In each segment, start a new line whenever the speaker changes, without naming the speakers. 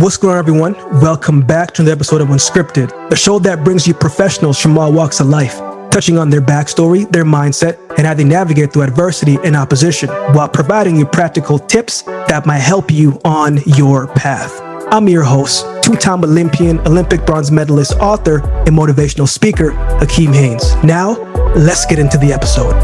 What's going on, everyone? Welcome back to another episode of Unscripted, a show that brings you professionals from all walks of life, touching on their backstory, their mindset, and how they navigate through adversity and opposition, while providing you practical tips that might help you on your path. I'm your host, two-time Olympian, Olympic bronze medalist, author, and motivational speaker, Hakeem Haynes. Now, let's get into the episode.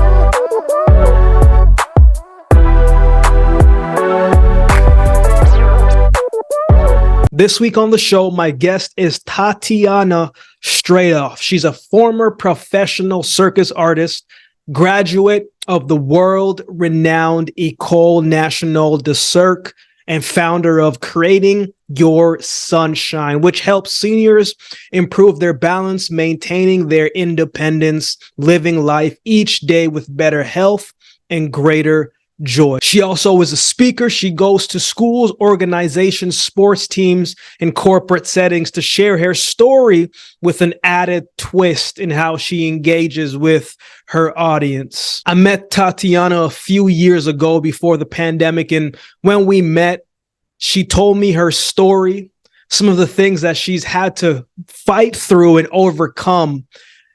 This week on the show, my guest is Tatiana Straathof. She's a former professional circus artist, graduate of the world-renowned Ecole Nationale de Cirque, and founder of Creating Your Sunshine, which helps seniors improve their balance, maintaining their independence, living life each day with better health and greater joy. She also is a speaker. She goes to schools, organizations, sports teams, and corporate settings to share her story with an added twist in how she engages with her audience. I met Tatiana a few years ago before the pandemic, and when we met, she told me her story, some of the things that she's had to fight through and overcome.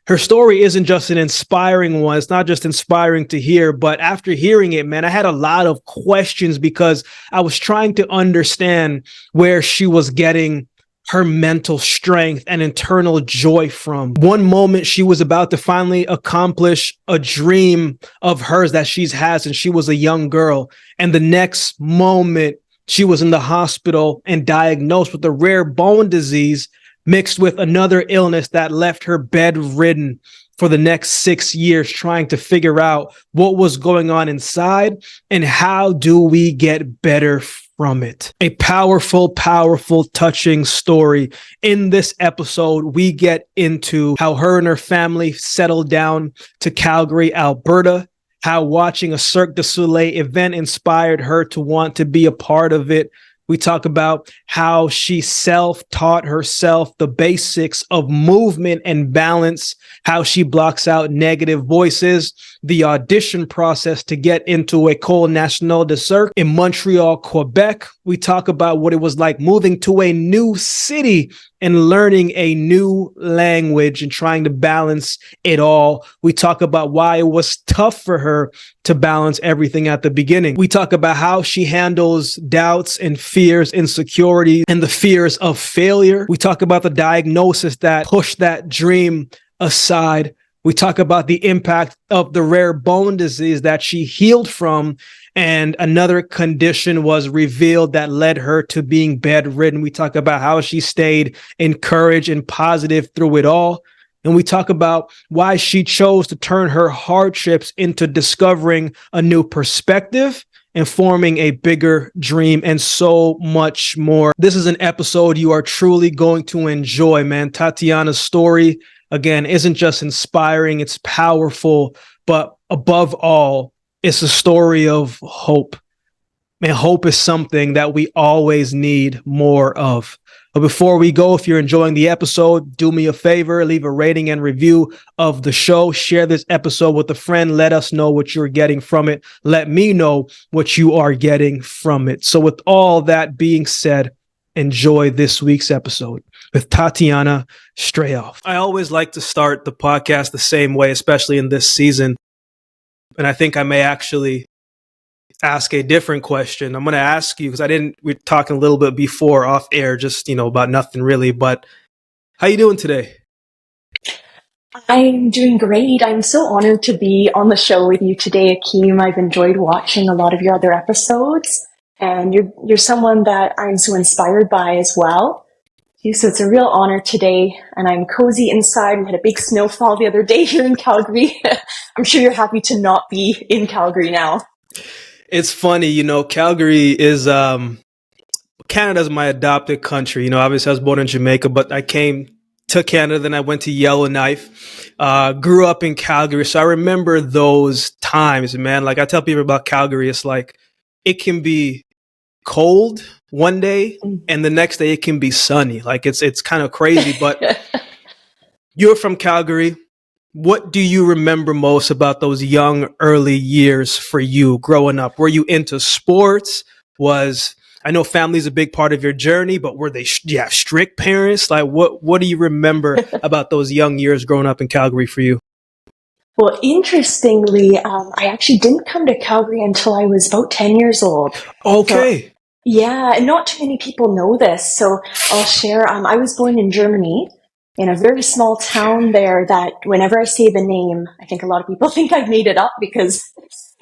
Her story isn't just an inspiring one. It's not just inspiring to hear, but after hearing it, man, I had a lot of questions because I was trying to understand where she was getting her mental strength and internal joy from. One moment she was about to finally accomplish a dream of hers that she's had since she was a young girl. And the next moment she was in the hospital and diagnosed with a rare bone disease mixed with another illness that left her bedridden for the next 6 years, trying to figure out what was going on inside and how do we get better from it. A powerful, touching story. In this episode, we get into how her and her family settled down to Calgary, Alberta, how watching a Cirque du Soleil event inspired her to want to be a part of it. We talk about how she self-taught herself the basics of movement and balance, how she blocks out negative voices, the audition process to get into Ecole Nationale de Cirque in Montreal, Quebec. We talk about what it was like moving to a new city and learning a new language and trying to balance it all. We talk about why it was tough for her to balance everything at the beginning. We talk about how she handles doubts and fears, insecurity, and the fears of failure. We talk about the diagnosis that pushed that dream aside. We talk about the impact of the rare bone disease that she healed from, and another condition was revealed that led her to being bedridden. We talk about how she stayed encouraged and positive through it all. And we talk about why she chose to turn her hardships into discovering a new perspective and forming a bigger dream, and so much more. This is an episode you are truly going to enjoy, man. Tatiana's story, again, isn't just inspiring, it's powerful, but above all, it's a story of hope. Man, hope is something that we always need more of. But before we go, if you're enjoying the episode, do me a favor, leave a rating and review of the show. Share this episode with a friend. Let us know what you're getting from it. Let me know what you are getting from it. So with all that being said, enjoy this week's episode with Tatiana Straathof. I always like to start the podcast the same way, especially in this season. And I think I may actually ask a different question. I'm going to ask you, because we're talking a little bit before off air, just, about nothing really, but how you doing today?
I'm doing great. I'm so honored to be on the show with you today, Akeem. I've enjoyed watching a lot of your other episodes, and you're someone that I'm so inspired by as well. So it's a real honor today, and I'm cozy inside. We had a big snowfall the other day here in Calgary. I'm sure you're happy to not be in Calgary now.
It's funny, Calgary is Canada's my adopted country. Obviously I was born in Jamaica, but I came to Canada, then I went to Yellowknife, grew up in Calgary. So I remember those times, man. Like I tell people about Calgary, it's like it can be cold one day and the next day it can be sunny. Like it's kind of crazy, but you're from Calgary. What do you remember most about those young, early years for you growing up? Were you into sports? Was I know family's a big part of your journey, but were they, yeah, strict parents? Like what do you remember about those young years growing up in Calgary for you?
Well, interestingly, I actually didn't come to Calgary until I was about 10 years old. So,
Okay.
yeah, and not too many people know this. So I'll share. I was born in Germany in a very small town there that whenever I say the name, I think a lot of people think I've made it up because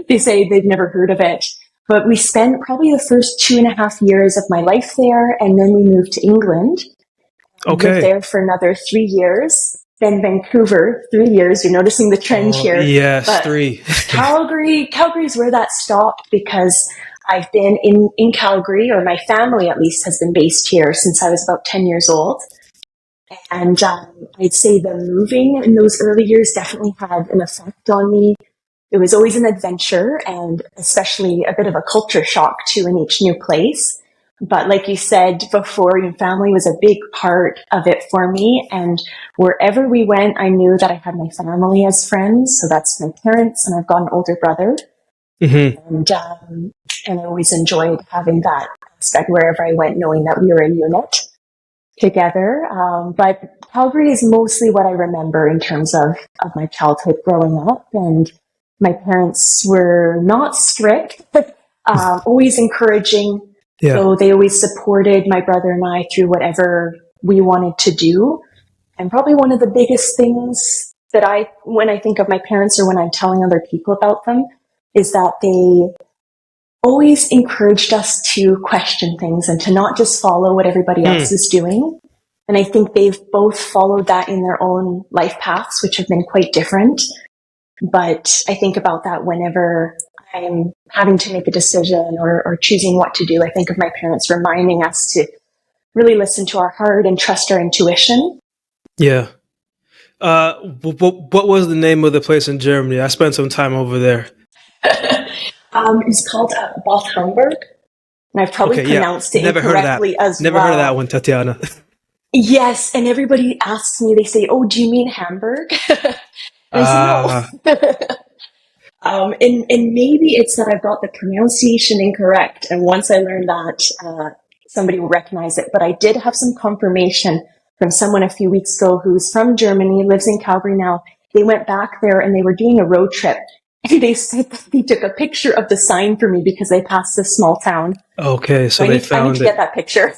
they say they've never heard of it. But we spent probably the first 2.5 years of my life there, and then we moved to England. I lived
Okay.
there for another 3 years. Then Vancouver, 3 years. You're noticing the trend
Oh,
here.
yes,
But
three.
Calgary is where that stopped because I've been in Calgary, or my family at least has been based here since I was about 10 years old. And I'd say the moving in those early years definitely had an effect on me. It was always an adventure and especially a bit of a culture shock too in each new place. But like you said before, your family was a big part of it for me. And wherever we went, I knew that I had my family as friends. So that's my parents, and I've got an older brother.
Hmm.
And I always enjoyed having that aspect wherever I went, knowing that we were a unit together. But Calgary is mostly what I remember in terms of my childhood growing up. And my parents were not strict, always encouraging.
Yeah.
So they always supported my brother and I through whatever we wanted to do. And probably one of the biggest things that when I think of my parents or when I'm telling other people about them, is that they always encouraged us to question things and to not just follow what everybody else
Hmm.
is doing. And I think they've both followed that in their own life paths, which have been quite different. But I think about that whenever I'm having to make a decision or choosing what to do. I think of my parents reminding us to really listen to our heart and trust our intuition.
Yeah. What was the name of the place in Germany? I spent some time over there.
It's called Bad Hamburg, and I've probably
Okay, yeah.
pronounced it
Never heard of that.
incorrectly as
Never heard of that
well.
one, Tatiana.
Yes, and everybody asks me, they say, "Oh, do you mean Hamburg?" And I said, "No."
Ah,
And maybe it's that I've got the pronunciation incorrect. And once I learned that, somebody will recognize it. But I did have some confirmation from someone a few weeks ago who's from Germany, lives in Calgary now. They went back there and they were doing a road trip. And they said that they took a picture of the sign for me because they passed this small town.
okay,
So
so
I
they
need
found
to get
it.
that picture.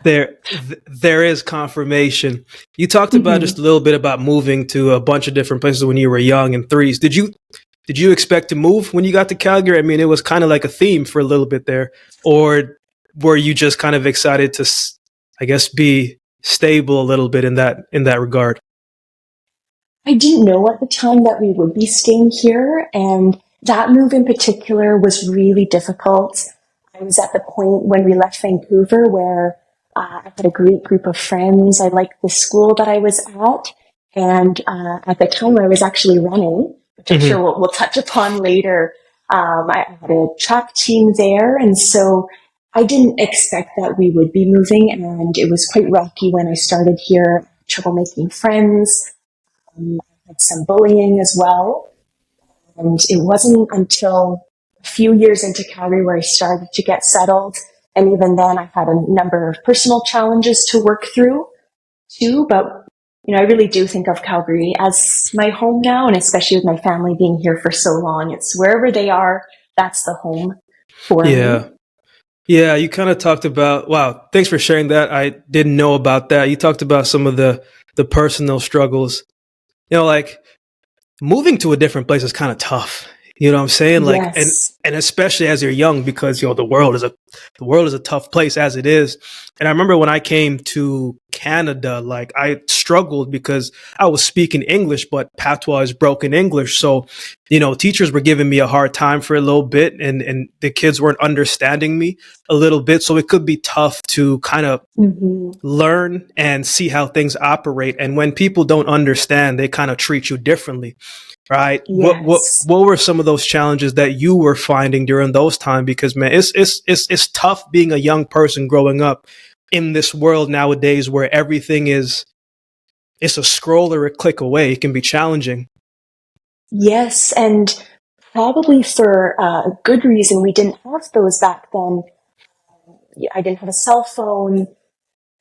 There is confirmation. You talked about
Hmm.
just a little bit about moving to a bunch of different places when you were young and threes. Did you expect to move when you got to Calgary? I mean, it was kind of like a theme for a little bit there, or were you just kind of excited to, I guess, be stable a little bit in that regard?
I didn't know at the time that we would be staying here, and that move in particular was really difficult. I was at the point when we left Vancouver where I had a great group of friends. I liked the school that I was at, and at the time I was actually running, which I'm
Hmm.
sure we'll touch upon later. I had a track team there, and so I didn't expect that we would be moving, and it was quite rocky when I started here. Trouble making friends, I had some bullying as well. And it wasn't until a few years into Calgary where I started to get settled. And even then, I had a number of personal challenges to work through too. But, I really do think of Calgary as my home now. And especially with my family being here for so long, it's wherever they are, that's the home for me.
Yeah. Yeah, you kind of talked about, wow, thanks for sharing that. I didn't know about that. You talked about some of the personal struggles. Like moving to a different place is kind of tough. You know what I'm saying? Like, and
Yes.
and especially as you're young, because the world is a tough place as it is. And I remember when I came to Canada, like I struggled because I was speaking English, but patois is broken English. So, teachers were giving me a hard time for a little bit, and the kids weren't understanding me a little bit. So it could be tough to kind of
Hmm.
learn and see how things operate. And when people don't understand, they kind of treat you differently, right? What what
Yes.
what were some of those challenges that you were finding during those times? Because man, it's tough being a young person growing up in this world nowadays where everything is it's a scroll or a click away. It can be challenging.
Yes. And probably for a good reason we didn't have those back then. I didn't have a cell phone.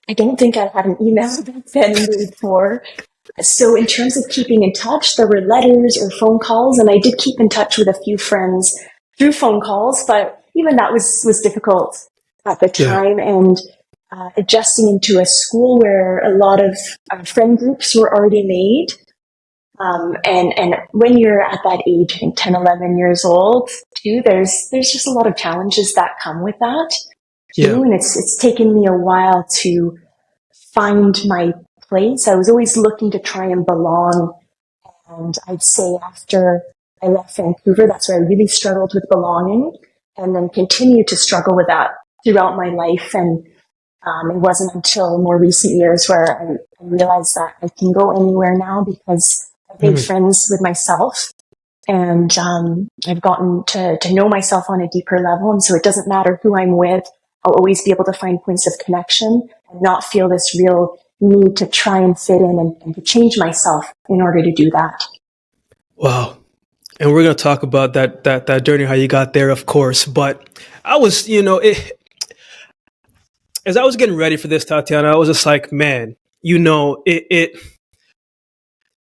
I don't think I had an email back then before. So in terms of keeping in touch, there were letters or phone calls, and I did keep in touch with a few friends through phone calls, but even that was difficult at the
Yeah.
time. And adjusting into a school where a lot of friend groups were already made. And when you're at that age, I think 10, 11 years old, too, there's just a lot of challenges that come with that,
Yeah.
too. And it's taken me a while to find my place. I was always looking to try and belong. And I'd say after I left Vancouver, that's where I really struggled with belonging, and then continued to struggle with that throughout my life. And it wasn't until more recent years where I realized that I can go anywhere now because I've made
Mhm.
friends with myself, and I've gotten to know myself on a deeper level. And so it doesn't matter who I'm with, I'll always be able to find points of connection and not feel this real need to try and fit in and to change myself in order to do that.
Wow. And we're gonna talk about that journey, how you got there, of course. But I was, as I was getting ready for this, Tatiana, I was just like, man, it.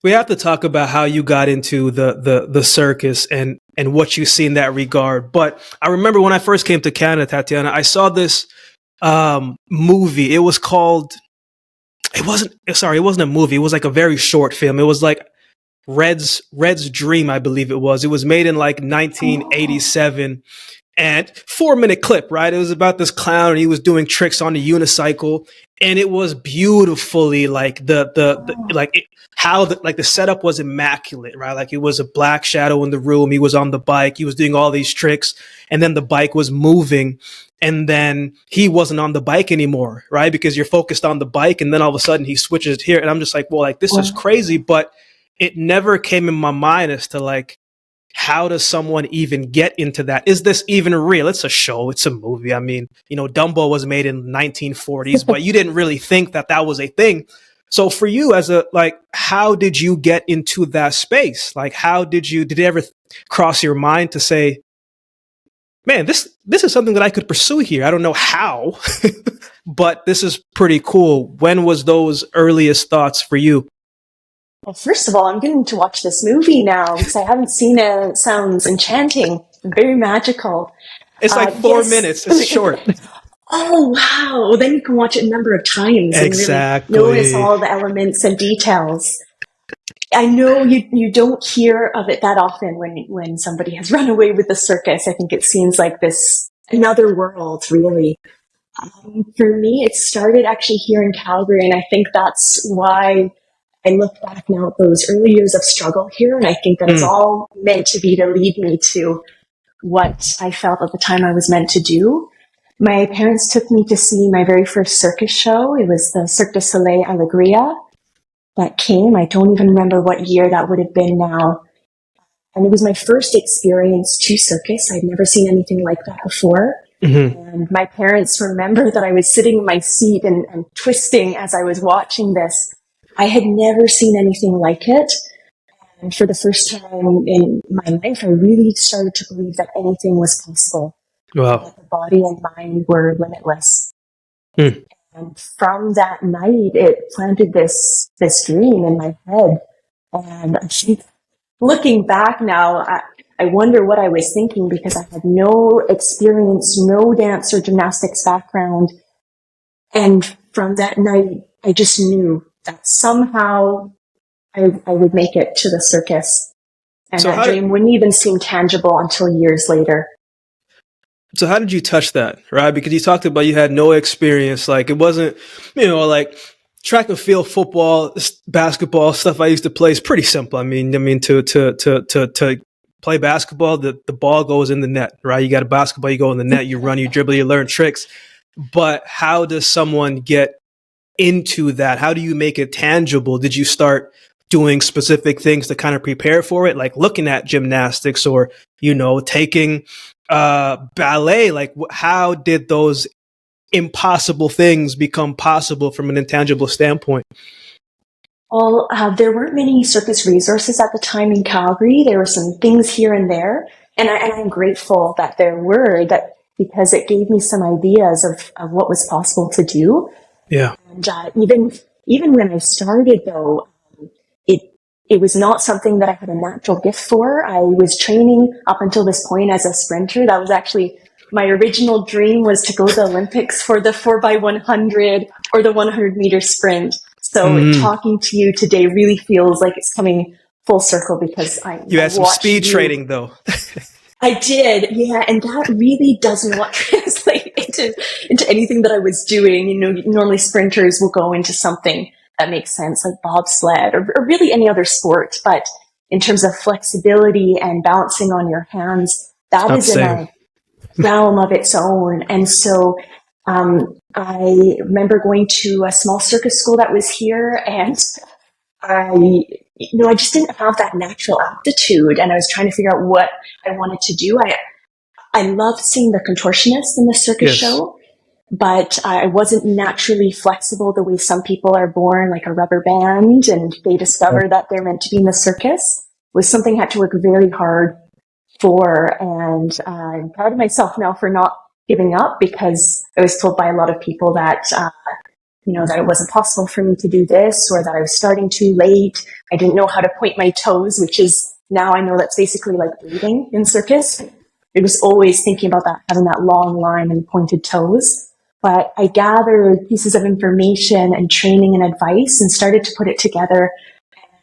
We have to talk about how you got into the circus and what you see in that regard. But I remember when I first came to Canada, Tatiana, I saw this movie. It was called. It wasn't. Sorry, it wasn't a movie. It was like a very short film. It was like Red's Dream, I believe it was. It was made in like
Oh,
1987, and 4 minute clip, right? It was about this clown and he was doing tricks on the unicycle, and it was beautifully like the like it, how the like the setup was immaculate, right? Like it was a black shadow in the room. He was on the bike. He was doing all these tricks, and then the bike was moving. And then he wasn't on the bike anymore, right? Because you're focused on the bike, and then all of a sudden he switches it here, and I'm just like, well, like this is crazy,
wow.
but it never came in my mind as to like how does someone even get into that? Is this even real? It's a show, it's a movie. I mean, Dumbo was made in 1940s, but you didn't really think that that was a thing. So for you as a like how did you get into that space? Like how did it ever cross your mind to say, "Man, this is something that I could pursue here. I don't know how, but this is pretty cool." When was those earliest thoughts for you?
Well, first of all, I'm getting to watch this movie now because I haven't seen it. It sounds enchanting, very magical.
It's like four
Yes.
minutes. It's short.
Oh, wow. Well, then you can watch it a number of times and really notice
Exactly.
all the elements and details. I know you don't hear of it that often when somebody has run away with the circus. I think it seems like this another world, really. For me, it started actually here in Calgary, and I think that's why I look back now at those early years of struggle here, and I think that it's
Mm,
all meant to be to lead me to what I felt at the time I was meant to do. My parents took me to see my very first circus show. It was the Cirque du Soleil Alegria that came. I don't even remember what year that would have been now. And it was my first experience to circus. I'd never seen anything like that before.
mhm.
And my parents remember that I was sitting in my seat and twisting as I was watching this. I had never seen anything like it. And for the first time in my life, I really started to believe that anything was possible and
Wow.
that the body and mind were limitless.
Mm.
And from that night, it planted this dream in my head. And I think looking back now, I wonder what I was thinking because I had no experience, no dance or gymnastics background. And from that night, I just knew that somehow I would make it to the circus. And
So
that
how did
dream wouldn't even seem tangible until years later.
so how did you touch that, right? Because you talked about you had no experience, like it wasn't, like track and field, football, basketball stuff I used to play is pretty simple. I mean to play basketball, the ball goes in the net, right? You got a basketball, you go in the net, you run, you dribble, you learn tricks. But how does someone get into that? How do you make it tangible? Did you start doing specific things to kind of prepare for it, like looking at gymnastics or taking ballet? Like how did those impossible things become possible from an intangible standpoint?
Well, there weren't many circus resources at the time in Calgary. There were some things here and there, and I'm grateful that there were. That because it gave me some ideas of what was possible to do.
Yeah.
And even when I started, though, it it was not something that I had a natural gift for. I was training up until this point as a sprinter. That was actually my original dream, was to go to the Olympics for the 4x100 or the 100-meter sprint. So talking to you today really feels like it's coming full circle, because
You
I
had some
watched
speed
you.
training though.
I did, yeah, and that really does not translate into anything that I was doing. You know, normally sprinters will go into something that makes sense, like bobsled or really any other sport. But in terms of flexibility and balancing on your hands, that
Not
is
the
in
same.
a realm of its own. And so I remember going to a small circus school that was here, and I just didn't have that natural aptitude, and I was trying to figure out what I wanted to do. I loved seeing the contortionists in the circus
Yes.
show, but I wasn't naturally flexible the way some people are born, like a rubber band, and they discover that they're meant to be in the circus. It was something I had to work very hard for, and I'm proud of myself now for not giving up, because I was told by a lot of people that that it wasn't possible for me to do this, or that I was starting too late. I didn't know how to point my toes, which is, now I know that's basically like breathing in circus. I was always thinking about that, having that long line and pointed toes. But I gathered pieces of information and training and advice and started to put it together.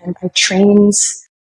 And I trained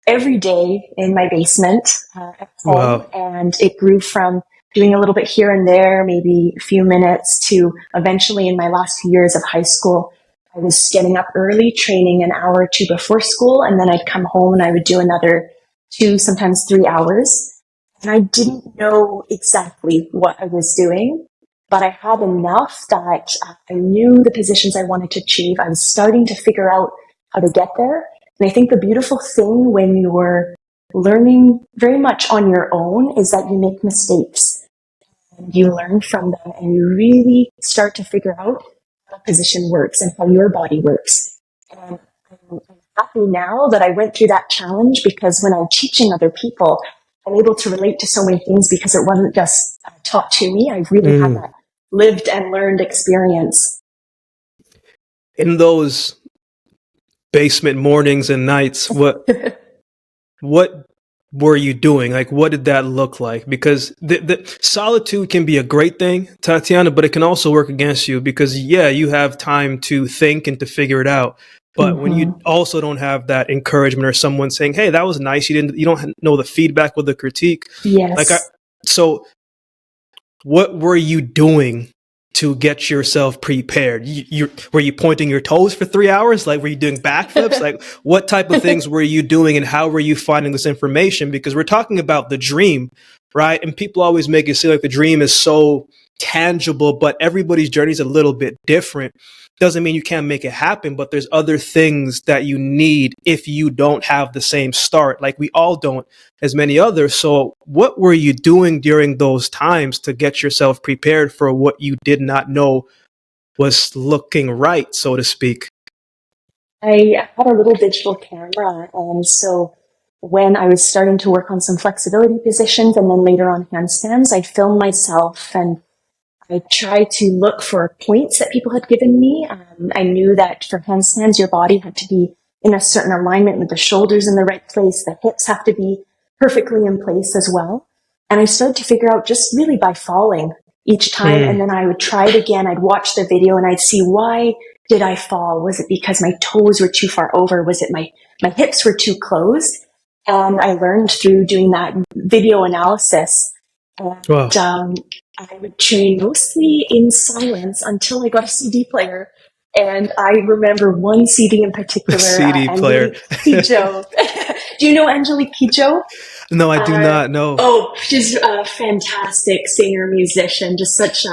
every day in my basement at home.
Wow.
And it grew from doing a little bit here and there, maybe a few minutes, to eventually, in my last few years of high school, I was getting up early, training an hour or two before school, and then I'd come home and I would do another 2, sometimes 3 hours. And I didn't know exactly what I was doing, but I had enough that I knew the positions I wanted to achieve. I was starting to figure out how to get there. And I think the beautiful thing when you're learning very much on your own is that you make mistakes and you learn from them, and you really start to figure out how a position works and how your body works. And I'm happy now that I went through that challenge, because when I'm teaching other people, I'm able to relate to so many things, because it wasn't just taught to me. I really had that lived and learned experience.
In those basement mornings and nights, what were you doing? Like, what did that look like? Because the solitude can be a great thing, Tatiana, but it can also work against you, because yeah, you have time to think and to figure it out. But when you also don't have that encouragement, or someone saying, "Hey, that was nice," you don't know the feedback or the critique.
Yes.
So what were you doing to get yourself prepared? Were you pointing your toes for 3 hours? Like, were you doing backflips? Like, what type of things were you doing, and how were you finding this information? Because we're talking about the dream, right? And people always make it seem like the dream is so tangible, but everybody's journey is a little bit different. Doesn't mean you can't make it happen, but there's other things that you need if you don't have the same start, like we all don't, as many others. So what were you doing during those times to get yourself prepared for what you did not know was looking right, so to speak?
I had a little digital camera, and so when I was starting to work on some flexibility positions and then later on handstands, I filmed myself, and I tried to look for points that people had given me. I knew that for handstands, your body had to be in a certain alignment, with the shoulders in the right place. The hips have to be perfectly in place as well. And I started to figure out, just really by falling each time. And then I would try it again. I'd watch the video and I'd see, why did I fall? Was it because my toes were too far over? Was it my hips were too closed? And I learned through doing that video analysis. And
Wow.
I would train mostly in silence until I got a CD player. And I remember one CD in particular,
CD player.
Angelique Kidjo. Do you know Angelique Kidjo?
No, I do not know.
She's a fantastic singer, musician, just such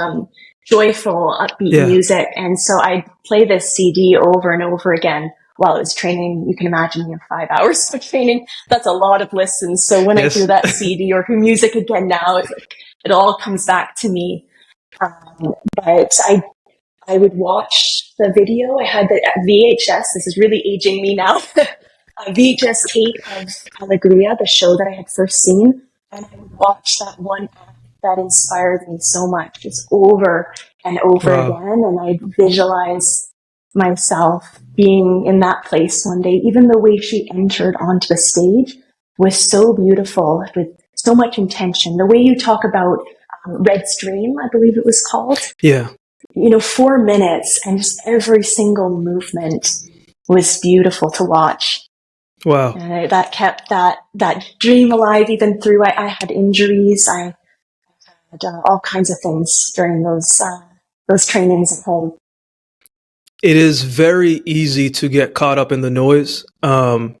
joyful, upbeat
Yeah.
music. And so I'd play this CD over and over again while I was training. You can imagine, 5 hours of training. That's a lot of listens. So when I hear that CD or hear music again now, it's like it all comes back to me. But I would watch the video. I had the VHS. This is really aging me now. A VHS tape of Allegria, the show that I had first seen, and I would watch that one act that inspired me so much, just over and over
Wow.
again. And I visualize myself being in that place one day. Even the way she entered onto the stage was so beautiful, with so much intention. The way you talk about Red's Dream, I believe it was called,
Yeah.
4 minutes, and just every single movement was beautiful to watch.
Wow.
And that kept that dream alive even through I had injuries. I had all kinds of things during those trainings at home.
It is very easy to get caught up in the noise, the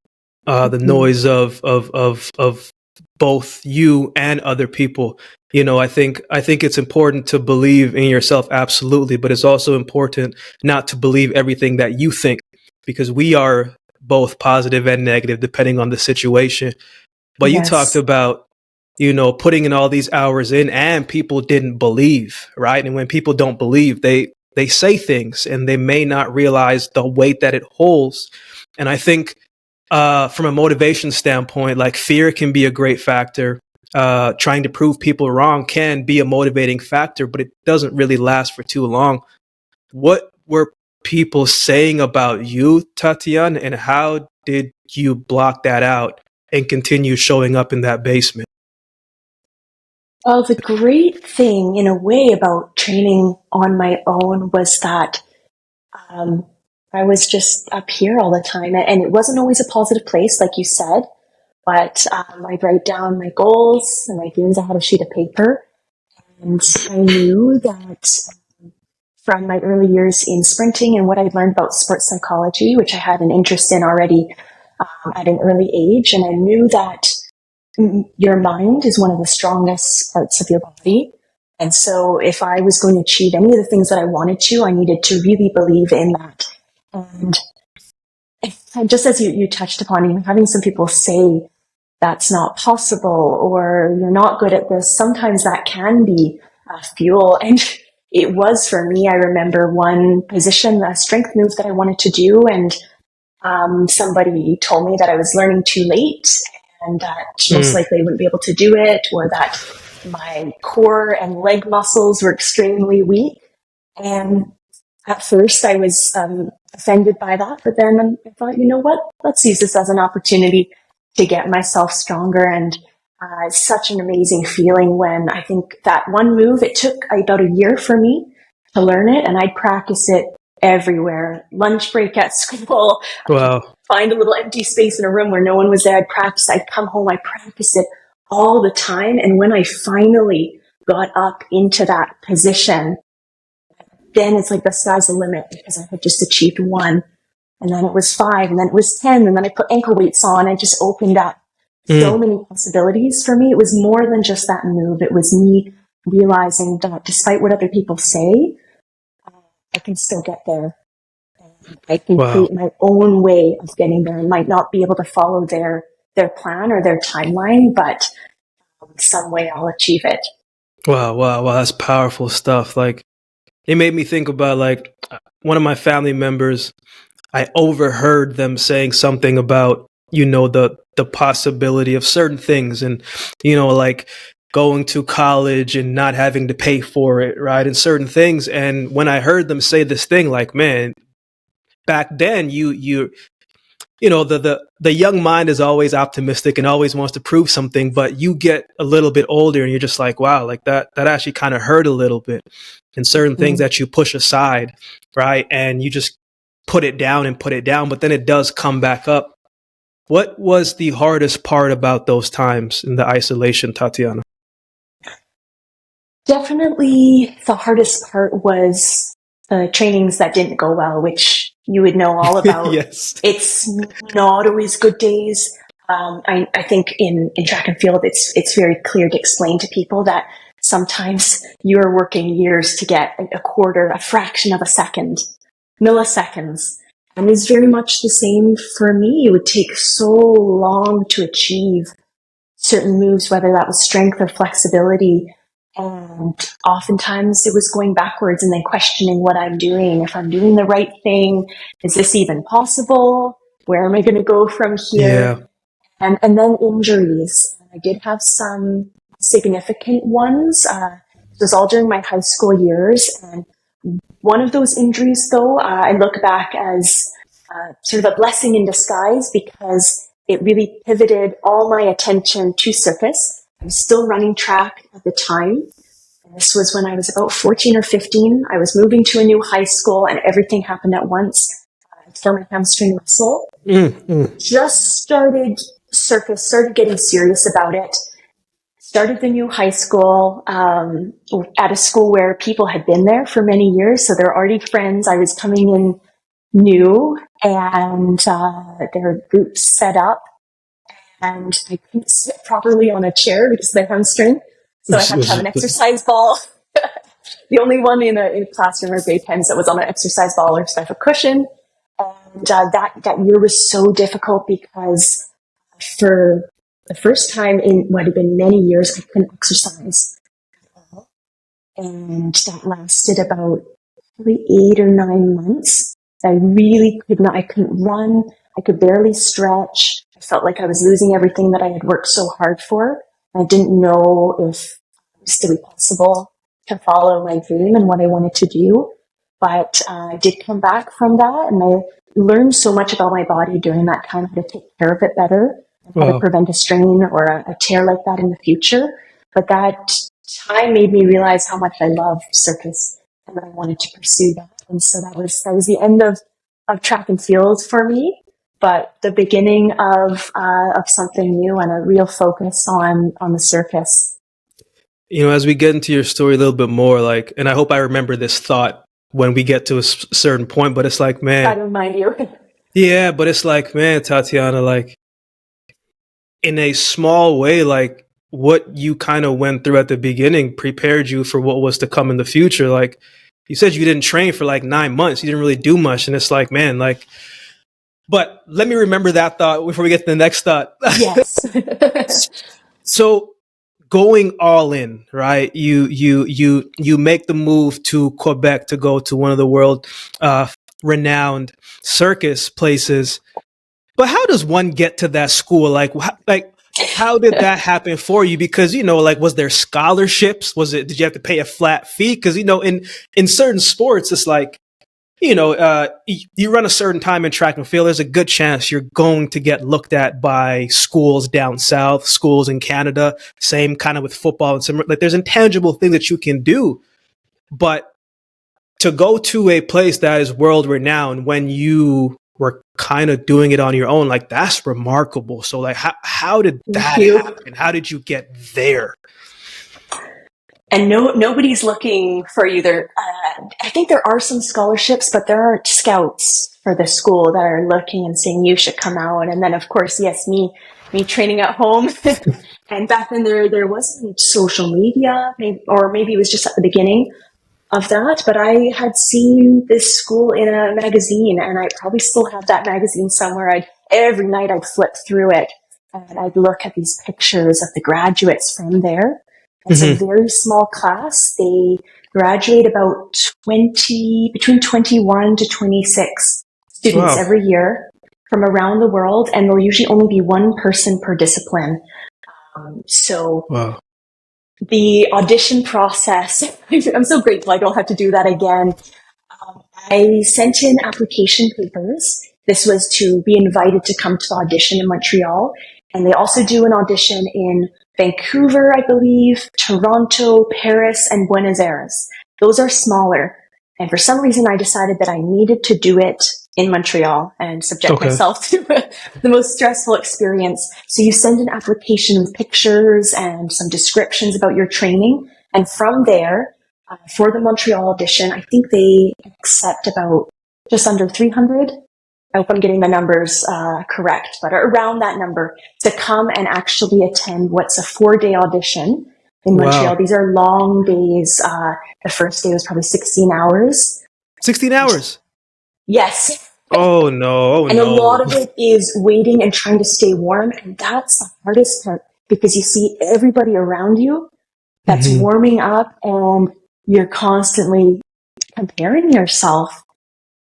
noise of both you and other people. I think it's important to believe in yourself, absolutely, but it's also important not to believe everything that you think, because we are both positive and negative depending on the situation. But you talked
Yes.
about, putting in all these hours in and people didn't believe, right? And when people don't believe, they say things and they may not realize the weight that it holds. And I think from a motivation standpoint, like fear can be a great factor. Trying to prove people wrong can be a motivating factor, but it doesn't really last for too long. What were people saying about you, Tatiana, and how did you block that out and continue showing up in that basement?
Well, the great thing in a way about training on my own was that um, I was just up here all the time, and it wasn't always a positive place, like you said. But I'd write down my goals and my dreams. I had a sheet of paper, and I knew that from my early years in sprinting and what I'd learned about sports psychology, which I had an interest in already at an early age, and I knew that your mind is one of the strongest parts of your body. And so if I was going to achieve any of the things that I wanted to, I needed to really believe in that. And just as you touched upon, having some people say that's not possible or you're not good at this, sometimes that can be fuel. And it was for me. I remember one position, a strength move that I wanted to do, and somebody told me that I was learning too late and that most
Mm,
likely I wouldn't be able to do it, or that my core and leg muscles were extremely weak. And at first I was offended by that, but then I thought, you know what? Let's use this as an opportunity to get myself stronger. And it's such an amazing feeling when I think that one move, it took about a year for me to learn it, and I'd practice it everywhere. Lunch break at school, I'd
wow.
find a little empty space in a room where no one was there. I'd practice. I'd come home. I'd practice it all the time. And when I finally got up into that position, then it's like the sky's the limit, because I had just achieved one. And then it was 5, and then it was 10, and then I put ankle weights on. And it just opened up so
Mm,
many possibilities for me. It was more than just that move. It was me realizing that despite what other people say, I can still get there. I can
wow.
create my own way of getting there. I might not be able to follow their plan or their timeline, but some way I'll achieve it.
Wow. Wow. Wow. That's powerful stuff. Like, it made me think about, like, one of my family members. I overheard them saying something about, the possibility of certain things, and, like going to college and not having to pay for it, right? And certain things. And when I heard them say this thing, like, man, back then the young mind is always optimistic and always wants to prove something, but you get a little bit older and you're just like, wow, like that actually kind of hurt a little bit. And certain things
Mm.
that you push aside, right? And you just put it down and put it down, but then it does come back up. What was the hardest part about those times in the isolation, Tatiana?
Definitely the hardest part was the trainings that didn't go well, which you would know all about.
Yes.
It's not always good days. I think in track and field, it's very clear to explain to people that sometimes you're working years to get a quarter, a fraction of a second, milliseconds. And it's very much the same for me. It would take so long to achieve certain moves, whether that was strength or flexibility. And oftentimes it was going backwards and then questioning what I'm doing. If I'm doing the right thing, is this even possible? Where am I going to go from
Yeah.
here? And then injuries. I did have some significant ones. It was all during my high school years. And one of those injuries, though, I look back as sort of a blessing in disguise because it really pivoted all my attention to circus. I was still running track at the time. And this was when I was about 14 or 15. I was moving to a new high school and everything happened at once. I tore my hamstring muscle. Just started circus, started getting serious about it. Started the new high school at a school where people had been there for many years. So they're already friends. I was coming in new and there were groups set up and I couldn't sit properly on a chair because of the hamstring. So I had to have an exercise ball. The only one in a classroom or grade 10s that was on an exercise ball or type of cushion. And that year was so difficult because for the first time in what had been many years, I couldn't exercise. And that lasted about probably 8 or 9 months. I really could not, I couldn't run. I could barely stretch. I felt like I was losing everything that I had worked so hard for. I didn't know if it was still possible to follow my dream and what I wanted to do. But I did come back from that and I learned so much about my body during that time, how to take care of it better, and how to prevent a strain or a tear like that in the future. But that time made me realize how much I love circus and that I wanted to pursue that. And so that was the end of track and field for me, but the beginning of something new and a real focus on the circus.
You know, as we get into your story a little bit more, like, and I hope I remember this thought when we get to a certain point, but it's like, man,
I don't mind you.
Yeah, but it's like, man, Tatiana, like, in a small way, like, what you kind of went through at the beginning prepared you for what was to come in the future. Like, you said you didn't train for like 9 months. You didn't really do much. And it's like, man, like, but let me remember that thought before we get to the next thought.
Yes.
So going all in, right? You make the move to Quebec to go to one of the world renowned circus places. But how does one get to that school? How did that happen for you? Because, you know, like, was there scholarships? Did you have to pay a flat fee? Because, you know, in certain sports, it's like, you know, you run a certain time in track and field, there's a good chance you're going to get looked at by schools down south, schools in Canada. Same kind of with football and some, like, there's intangible things that you can do. But to go to a place that is world renowned when you were kind of doing it on your own, like, that's remarkable. So, like, how did that happen? How did you get there?
And nobody's looking for you there. I think there are some scholarships, but there aren't scouts for the school that are looking and saying you should come out. And then, of course, yes, me training at home. And back then there wasn't social media, maybe it was just at the beginning of that, but I had seen this school in a magazine and I probably still have that magazine somewhere. Every night I'd flip through it and I'd look at these pictures of the graduates from there. It's a very small class. They graduate about between 21 to 26 students every year from around the world, and there'll usually only be one person per discipline. The audition process, I'm so grateful I don't have to do that again. I sent in application papers. This was to be invited to come to the audition in Montreal. And they also do an audition in Vancouver, I believe, Toronto, Paris, and Buenos Aires. Those are smaller. And for some reason, I decided that I needed to do it in Montreal and subject myself to the most stressful experience. So you send an application with pictures and some descriptions about your training. And from there, for the Montreal audition, I think they accept about just under 300. I hope I'm getting the numbers correct, but around that number to come and actually attend what's a 4-day audition in Montreal. These are long days. The first day was probably 16 hours.
16 hours?
Yes.
Oh, no.
And a lot of it is waiting and trying to stay warm. And that's the hardest part because you see everybody around you that's warming up and you're constantly comparing yourself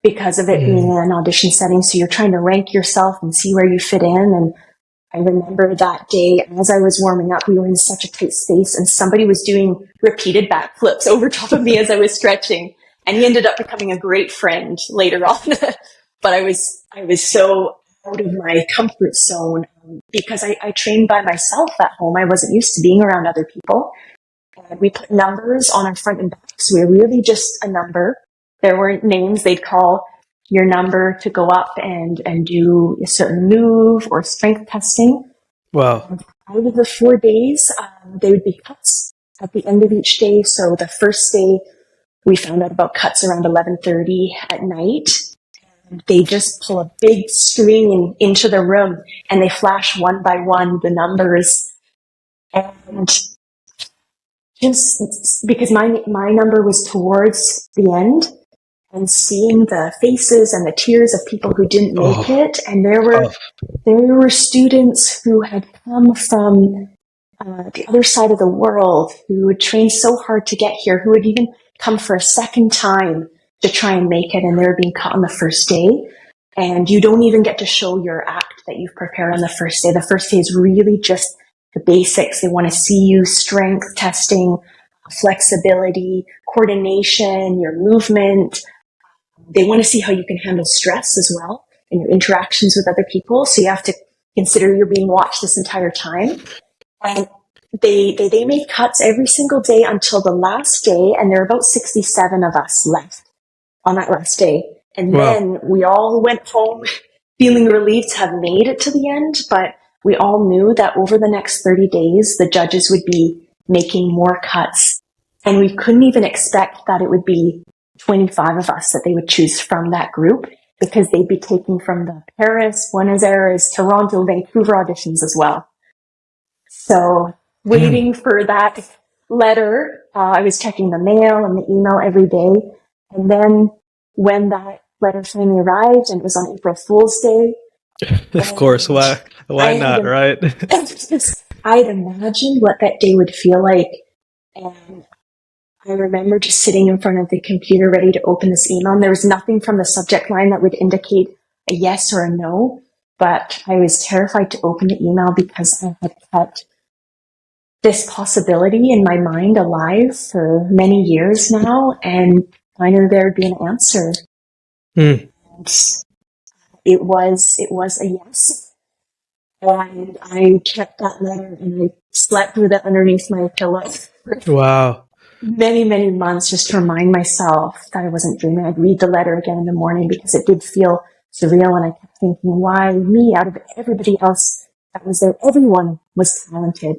because of it being an audition setting. So you're trying to rank yourself and see where you fit in. And I remember that day as I was warming up, we were in such a tight space and somebody was doing repeated backflips over top of me as I was stretching. And he ended up becoming a great friend later on. But I was so out of my comfort zone because I trained by myself at home. I wasn't used to being around other people. And we put numbers on our front and back. So we were really just a number. There weren't names. They'd call your number to go up and do a certain move or strength testing.
Wow.
And out of the 4 days, there would be cuts at the end of each day. So the first day, we found out about cuts around 11:30 at night. And they just pull a big screen into the room and they flash one by one the numbers. And just because my number was towards the end, and seeing the faces and the tears of people who didn't make it, and there were students who had come from the other side of the world who had trained so hard to get here, who had even come for a second time to try and make it, and they were being cut on the first day. And you don't even get to show your act that you've prepared on the first day. The first day is really just the basics. They want to see you strength testing, flexibility, coordination, your movement. They want to see how you can handle stress as well and your interactions with other people. So you have to consider you're being watched this entire time. And they made cuts every single day until the last day, and there were about 67 of us left on that last day. And then we all went home feeling relieved to have made it to the end, but we all knew that over the next 30 days, the judges would be making more cuts. And we couldn't even expect that it would be 25 of us that they would choose from that group, because they'd be taking from the Paris, Buenos Aires, Toronto, Vancouver auditions as well. So waiting for that letter, I was checking the mail and the email every day. And then when that letter finally arrived, and it was on April Fool's Day.
Of course, why not, right?
I'd imagined what that day would feel like. And I remember just sitting in front of the computer ready to open this email, and there was nothing from the subject line that would indicate a yes or a no, but I was terrified to open the email because I had kept this possibility in my mind alive for many years now, and finally there'd be an answer. And it was a yes. And I kept that letter and I slept with it underneath my pillow.
Wow.
Many, many months, just to remind myself that I wasn't dreaming. I'd read the letter again in the morning because it did feel surreal, and I kept thinking, why me out of everybody else that was there? Everyone was talented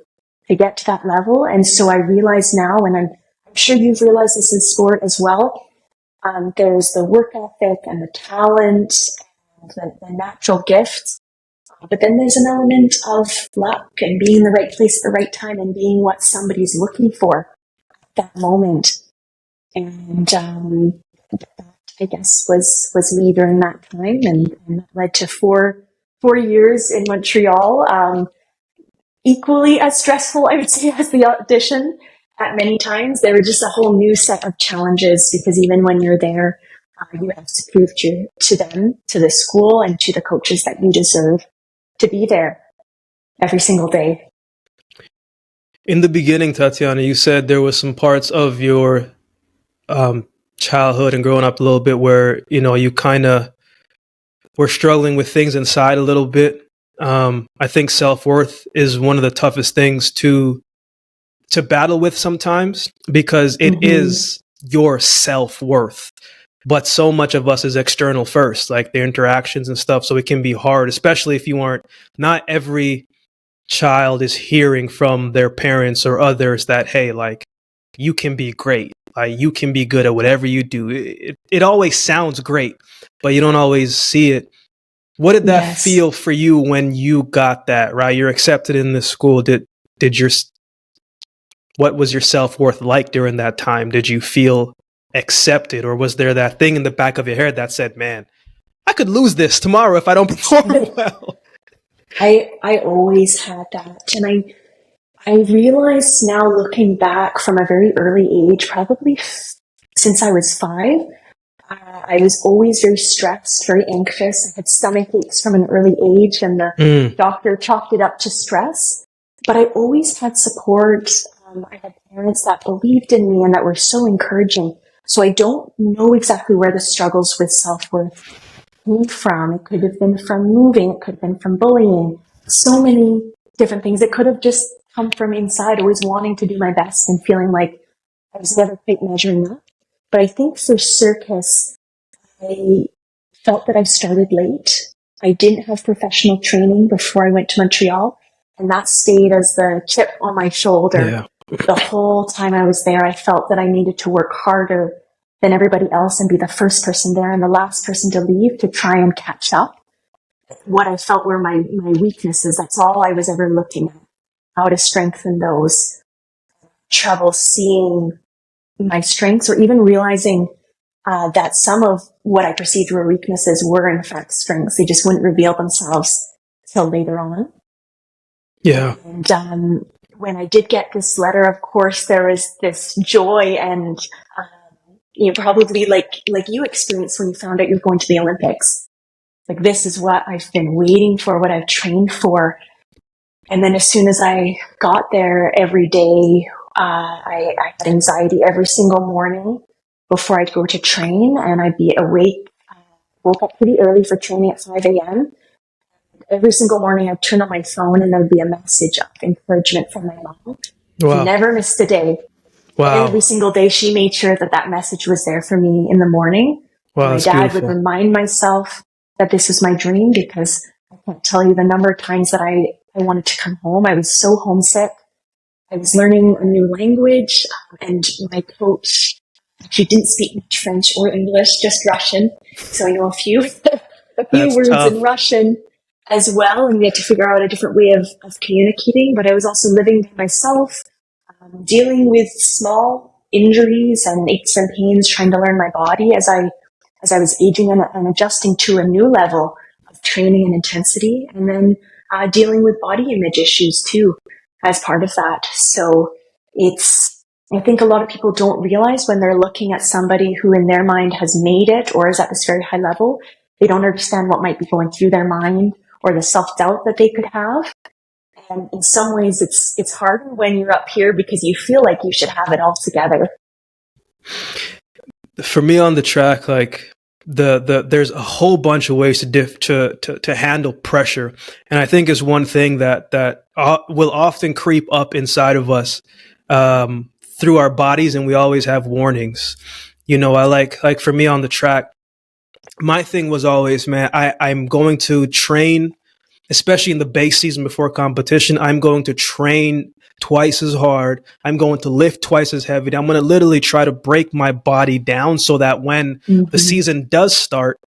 to get to that level. And so I realize now, and I'm sure you've realized this in sport as well, there's the work ethic and the talent and the natural gift. But then there's an element of luck and being in the right place at the right time and being what somebody's looking for that moment. And that, I guess, was me during that time, and that led to four years in Montreal, equally as stressful, I would say, as the audition. At many times there were just a whole new set of challenges, because even when you're there, you have to prove to them, to the school, and to the coaches that you deserve to be there every single day.
In the beginning, Tatiana, you said there was some parts of your childhood and growing up a little bit where, you kind of were struggling with things inside a little bit. I think self-worth is one of the toughest things to battle with sometimes, because it is your self-worth. But so much of us is external first, like the interactions and stuff. So it can be hard, especially if you not every child is hearing from their parents or others that, hey, like, you can be great, like you can be good at whatever you do. It always sounds great, but you don't always see it. What did that feel for you when you got that, right? You're accepted in this school. What was your self-worth like during that time? Did you feel accepted, or was there that thing in the back of your head that said, man, I could lose this tomorrow if I don't perform well?
I always had that. And I realize now, looking back from a very early age, probably since I was 5, I was always very stressed, very anxious. I had stomach aches from an early age, and the doctor chalked it up to stress. But I always had support. I had parents that believed in me and that were so encouraging. So I don't know exactly where the struggles with self-worth came from. It could have been from moving. It could have been from bullying. So many different things. It could have just come from inside, always wanting to do my best and feeling like I was never quite measuring up. But I think for Circus, I felt that I started late. I didn't have professional training before I went to Montreal, and that stayed as the chip on my shoulder. The whole time I was there, I felt that I needed to work harder than everybody else and be the first person there and the last person to leave to try and catch up. What I felt were my weaknesses. That's all I was ever looking at, how to strengthen those. Trouble seeing my strengths or even realizing that some of what I perceived were weaknesses were in fact strengths. They just wouldn't reveal themselves till later on.
Yeah.
And when I did get this letter, of course, there was this joy and probably like you experienced when you found out you're going to the Olympics. Like, this is what I've been waiting for, what I've trained for. And then as soon as I got there every day, I had anxiety every single morning before I'd go to train, and I'd be awake. Woke up pretty early for training at 5 a.m. Every single morning I'd turn on my phone and there would be a message of encouragement from my mom. Wow. She never missed a day. Wow. Every single day she made sure that that message was there for me in the morning. Wow, my dad would remind myself that this was my dream, because I can't tell you the number of times that I wanted to come home. I was so homesick. I was learning a new language, and my coach, she didn't speak much French or English, just Russian. So I know a few words tough. In Russian as well, and we had to figure out a different way of communicating. But I was also living by myself, dealing with small injuries and aches and pains, trying to learn my body as I was aging and adjusting to a new level of training and intensity, and then dealing with body image issues too as part of that. So I think a lot of people don't realize when they're looking at somebody who in their mind has made it or is at this very high level, they don't understand what might be going through their mind or the self-doubt that they could have. And in some ways it's harder when you're up here because you feel like you should have it all together.
For me on the track, like there's a whole bunch of ways to handle pressure, and I think is one thing that will often creep up inside of us through our bodies, and we always have warnings. I like for me on the track, my thing was always, man, I'm going to train, especially in the base season before competition. I'm going to train twice as hard. I'm going to lift twice as heavy. I'm going to literally try to break my body down so that when the season does start,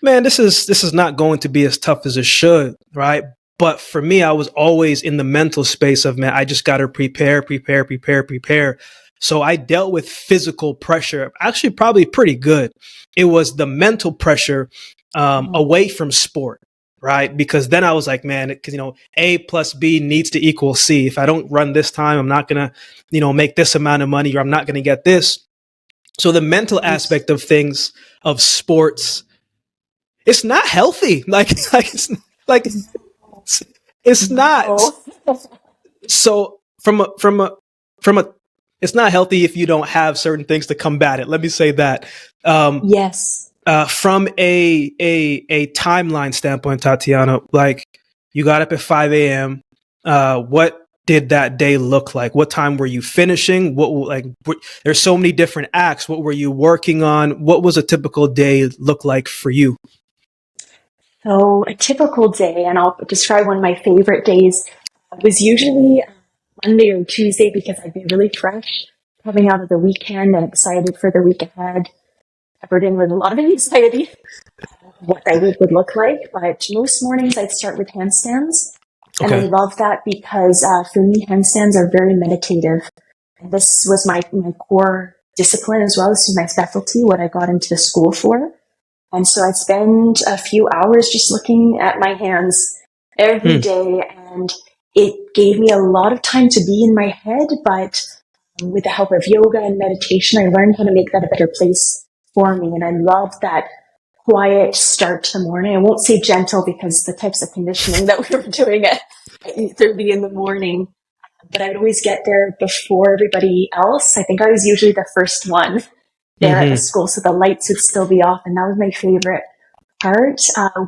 man, this is not going to be as tough as it should, right? But for me, I was always in the mental space of, man, I just got to prepare. So I dealt with physical pressure, actually probably pretty good. It was the mental pressure away from sport. Right. Because then I was like, man, because, A plus B needs to equal C. If I don't run this time, I'm not going to, make this amount of money, or I'm not going to get this. So the mental aspect of things, of sports, it's not healthy. It's not. So it's not healthy if you don't have certain things to combat it. Let me say that.
Yes.
From a timeline standpoint, Tatiana, like, you got up at 5 a.m. What did that day look like? What time were you finishing? There's so many different acts. What were you working on? What was a typical day look like for you?
So a typical day, and I'll describe one of my favorite days, was usually Monday or Tuesday, because I'd be really fresh coming out of the weekend and excited for the week ahead. Covered in with a lot of anxiety what that week would look like. But most mornings I'd start with handstands. Okay. And I love that because for me, handstands are very meditative. And this was my core discipline as well. This is my specialty, what I got into the school for. And so I'd spend a few hours just looking at my hands every day. And it gave me a lot of time to be in my head. But with the help of yoga and meditation, I learned how to make that a better place for me. And I loved that quiet start to the morning. I won't say gentle because the types of conditioning that we were doing at 8:30 in the morning, but I'd always get there before everybody else. I think I was usually the first one there at the
Mm-hmm.
school, so the lights would still be off, and that was my favorite part.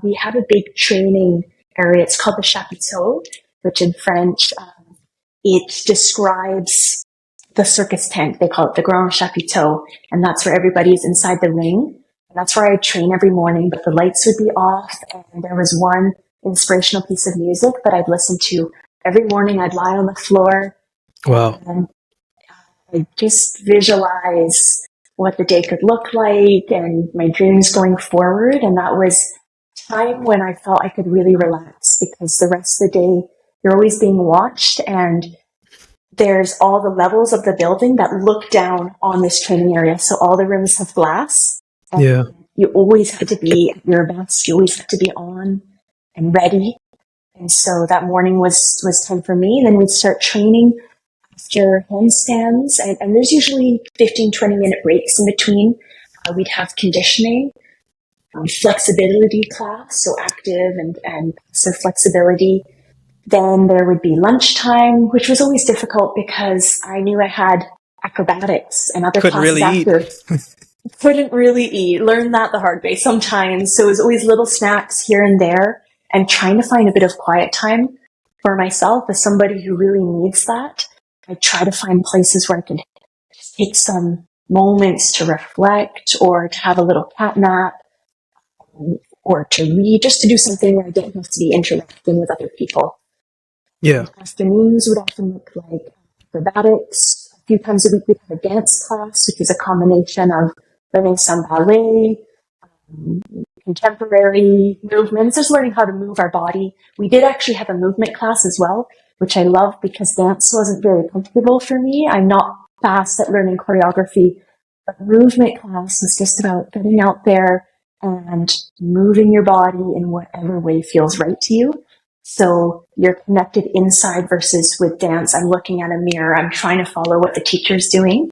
We have a big training area. It's called the chapiteau, which in French, it describes the circus tent. They call it the grand chapiteau, and that's where everybody's inside the ring. And that's where I train every morning, but the lights would be off, and there was one inspirational piece of music that I'd listen to every morning. I'd lie on the floor
Wow.
and I just visualize what the day could look like and my dreams going forward. And that was time when I felt I could really relax, because the rest of the day you're always being watched, and there's all the levels of the building that look down on this training area. So all the rooms have glass.
Yeah.
You always had to be at your best. You always had to be on and ready. And so that morning was time for me. And then we'd start training after handstands. And there's usually 15, 20-minute breaks in between. We'd have conditioning, flexibility class, so active and passive flexibility. Then there would be lunchtime, which was always difficult because I knew I had acrobatics and other
Couldn't
classes
really eat.
after. Couldn't really eat. Learned that the hard way sometimes. So it was always little snacks here and there, and trying to find a bit of quiet time for myself as somebody who really needs that. I try to find places where I can just take some moments to reflect, or to have a little cat nap, or to read, just to do something where I don't have to be interacting with other people.
Yeah.
Afternoons would often look like acrobatics. A few times a week we'd have a dance class, which is a combination of learning some ballet, contemporary movements, just learning how to move our body. We did actually have a movement class as well, which I loved because dance wasn't very comfortable for me. I'm not fast at learning choreography, but movement class was just about getting out there and moving your body in whatever way feels right to you. So you're connected inside, versus with dance, I'm looking at a mirror, I'm trying to follow what the teacher's doing.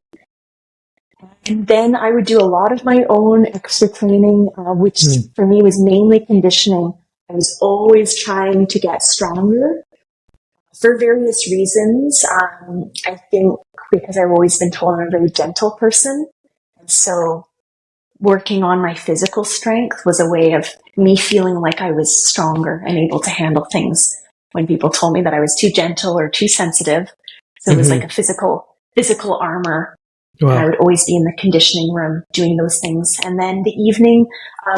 And then I would do a lot of my own extra training, which for me was mainly conditioning. I was always trying to get stronger for various reasons. I think because I've always been told I'm a very gentle person. And so working on my physical strength was a way of me feeling like I was stronger and able to handle things when people told me that I was too gentle or too sensitive. So it was like a physical armor.
Wow.
And I would always be in the conditioning room doing those things. And then the evening,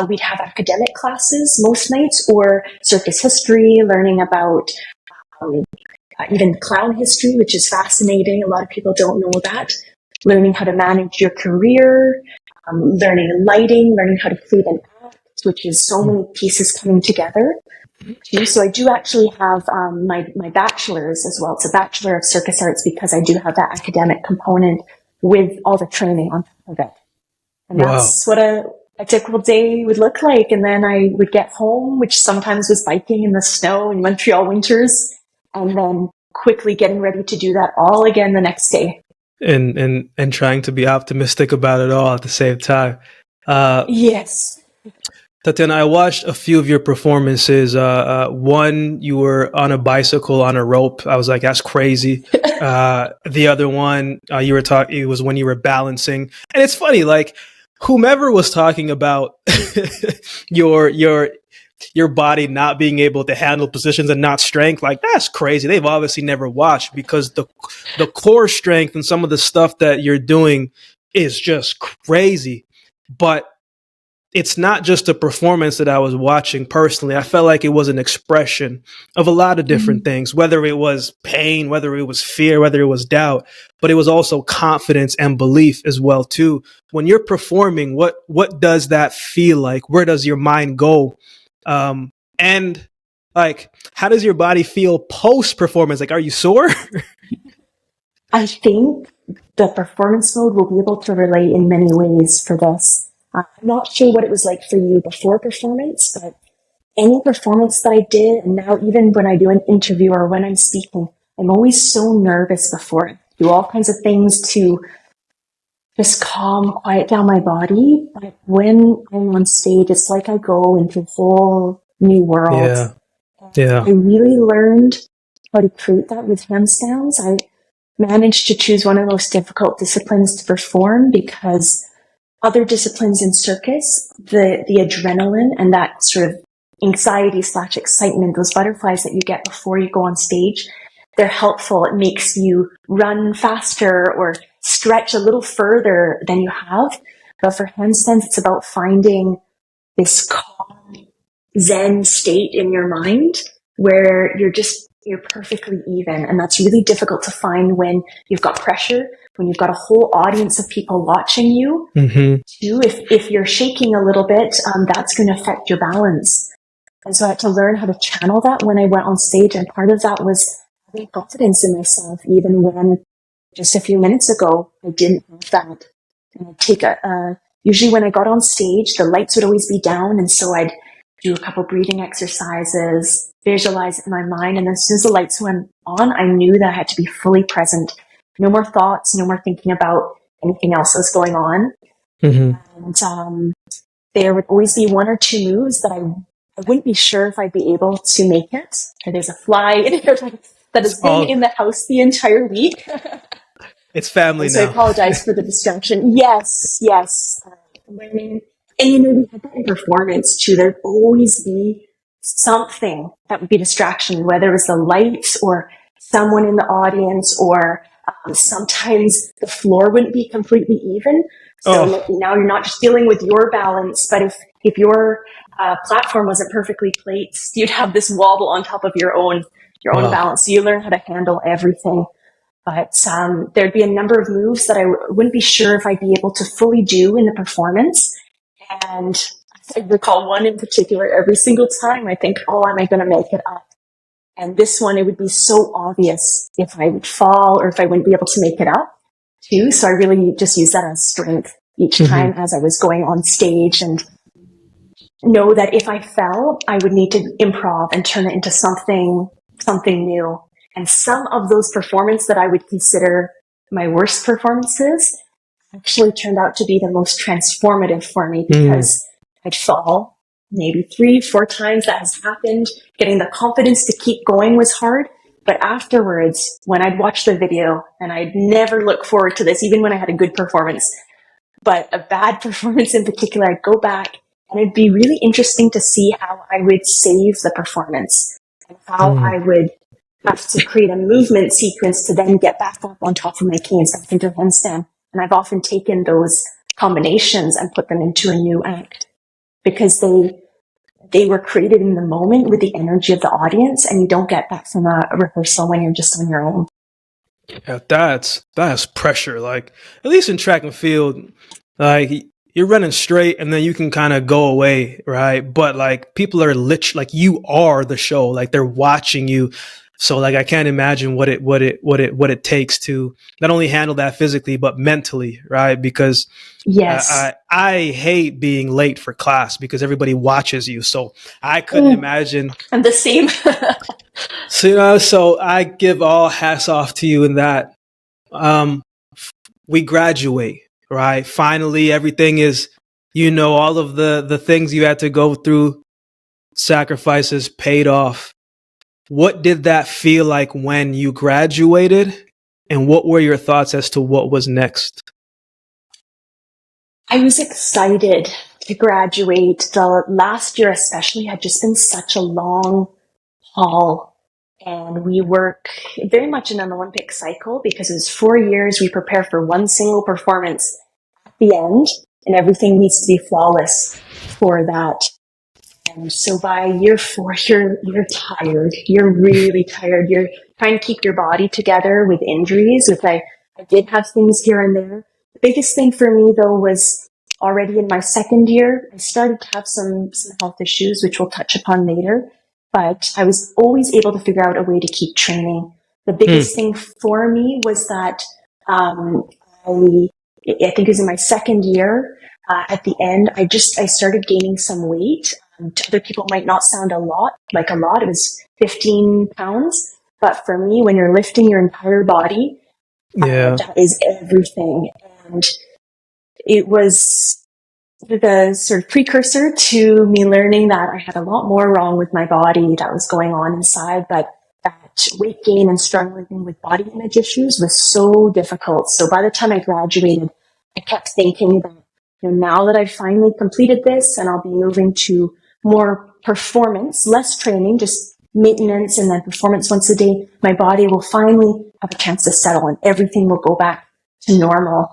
we'd have academic classes most nights, or circus history, learning about even clown history, which is fascinating. A lot of people don't know that. Learning how to manage your career, learning lighting, learning how to create an act, which is so many pieces coming together. So I do actually have my bachelor's as well. It's a Bachelor of Circus Arts, because I do have that academic component with all the training on top of it. And that's what a typical day would look like. And then I would get home, which sometimes was biking in the snow in Montreal winters, and then quickly getting ready to do that all again the next day.
And trying to be optimistic about it all at the same time.
Yes.
Tatiana, I watched a few of your performances. One, you were on a bicycle on a rope. I was like, that's crazy. The other one, you were talking, it was when you were balancing. And it's funny, like, whomever was talking about your body not being able to handle positions and not strength, like, that's crazy. They've obviously never watched, because the core strength and some of the stuff that you're doing is just crazy. But it's not just a performance that I was watching personally. I felt like it was an expression of a lot of different things, whether it was pain, whether it was fear, whether it was doubt, but it was also confidence and belief as well too. When you're performing, what does that feel like? Where does your mind go? And like, how does your body feel post performance? Like, are you sore?
I think the performance mode will be able to relate in many ways for this. I'm not sure what it was like for you before performance, but any performance that I did, and now even when I do an interview or when I'm speaking, I'm always so nervous before. I do all kinds of things to just calm, quiet down my body. But when I'm on stage, it's like I go into a whole new world.
Yeah. Yeah.
I really learned how to create that with handstands. I managed to choose one of the most difficult disciplines to perform because other disciplines in circus, the adrenaline and that sort of anxiety / excitement, those butterflies that you get before you go on stage, they're helpful. It makes you run faster or stretch a little further than you have. But for handstands, it's about finding this calm, zen state in your mind where you're perfectly even. And that's really difficult to find when you've got pressure, when you've got a whole audience of people watching you.
Mm-hmm.
Too, if you're shaking a little bit, that's going to affect your balance. And so I had to learn how to channel that when I went on stage. And part of that was having confidence in myself, even when just a few minutes ago, I didn't have that. And I'd take usually when I got on stage, the lights would always be down. And so I'd do a couple breathing exercises, visualize it in my mind. And as soon as the lights went on, I knew that I had to be fully present. No more thoughts, no more thinking about anything else that was going on.
Mm-hmm.
And there would always be one or two moves that I wouldn't be sure if I'd be able to make it. Or there's a fly in here that has been in the house the entire week.
It's family
so
now.
I apologize for the distraction. Yes. Learning. And we had that in performance too. There'd always be something that would be distraction, whether it was the lights or someone in the audience, or sometimes the floor wouldn't be completely even. So now you're not just dealing with your balance, but if your platform wasn't perfectly placed, you'd have this wobble on top of your own balance. So you learn how to handle everything. But there'd be a number of moves that I wouldn't be sure if I'd be able to fully do in the performance. And I recall one in particular every single time. I think, oh, am I going to make it up? And this one, it would be so obvious if I would fall or if I wouldn't be able to make it up too. So I really just used that as strength each time as I was going on stage, and know that if I fell, I would need to improv and turn it into something new. And some of those performances that I would consider my worst performances actually turned out to be the most transformative for me, because I'd fall maybe 3-4 times. That has happened. Getting the confidence to keep going was hard. But afterwards, when I'd watch the video, and I'd never look forward to this, even when I had a good performance, but a bad performance in particular, I'd go back and it'd be really interesting to see how I would save the performance and how I would have to create a movement sequence to then get back up on top of my canes, back into a handstand. And I've often taken those combinations and put them into a new act, because they were created in the moment with the energy of the audience, and you don't get that from a rehearsal when you're just on your own.
Yeah, that's pressure. Like, at least in track and field, like you're running straight and then you can kind of go away, right? But like people are like you are the show, like they're watching you. So like I can't imagine what it takes to not only handle that physically but mentally, right? Because
yes,
I hate being late for class because everybody watches you. So I couldn't imagine.
I'm the same.
So so I give all hats off to you in that. We graduate, right? Finally, everything is, all of the things you had to go through, sacrifices paid off. What did that feel like when you graduated? And what were your thoughts as to what was next?
I was excited to graduate. The last year especially had just been such a long haul. And we work very much in an Olympic cycle, because it was 4 years. We prepare for one single performance at the end, and everything needs to be flawless for that. And so by year 4, you're tired. You're really tired. You're trying to keep your body together with injuries, which I did have things here and there. The biggest thing for me, though, was already in my second year, I started to have some health issues, which we'll touch upon later. But I was always able to figure out a way to keep training. The biggest thing for me was that I think it was in my second year, at the end, I started gaining some weight. To other people, it might not sound a lot. It was 15 pounds. But for me, when you're lifting your entire body, that is everything. And it was the sort of precursor to me learning that I had a lot more wrong with my body that was going on inside, but that weight gain and struggling with body image issues was so difficult. So by the time I graduated, I kept thinking that, now that I've finally completed this and I'll be moving to more performance, less training, just maintenance and then performance once a day, my body will finally have a chance to settle and everything will go back to normal.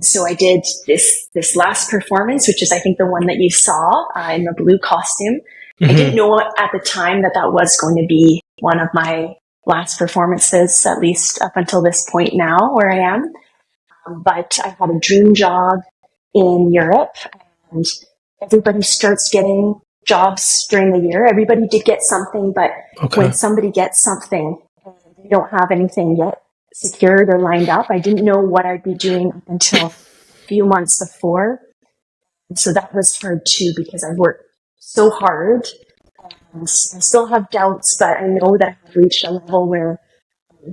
So I did this last performance, which is I think the one that you saw in the blue costume.
Mm-hmm.
I didn't know at the time that was going to be one of my last performances, at least up until this point now where I am. But I had a dream job in Europe, and everybody starts getting jobs during the year. Everybody did get something, but when somebody gets something and they don't have anything yet secured or lined up, I didn't know what I'd be doing up until a few months before. And so that was hard too, because I've worked so hard and I still have doubts, but I know that I've reached a level where I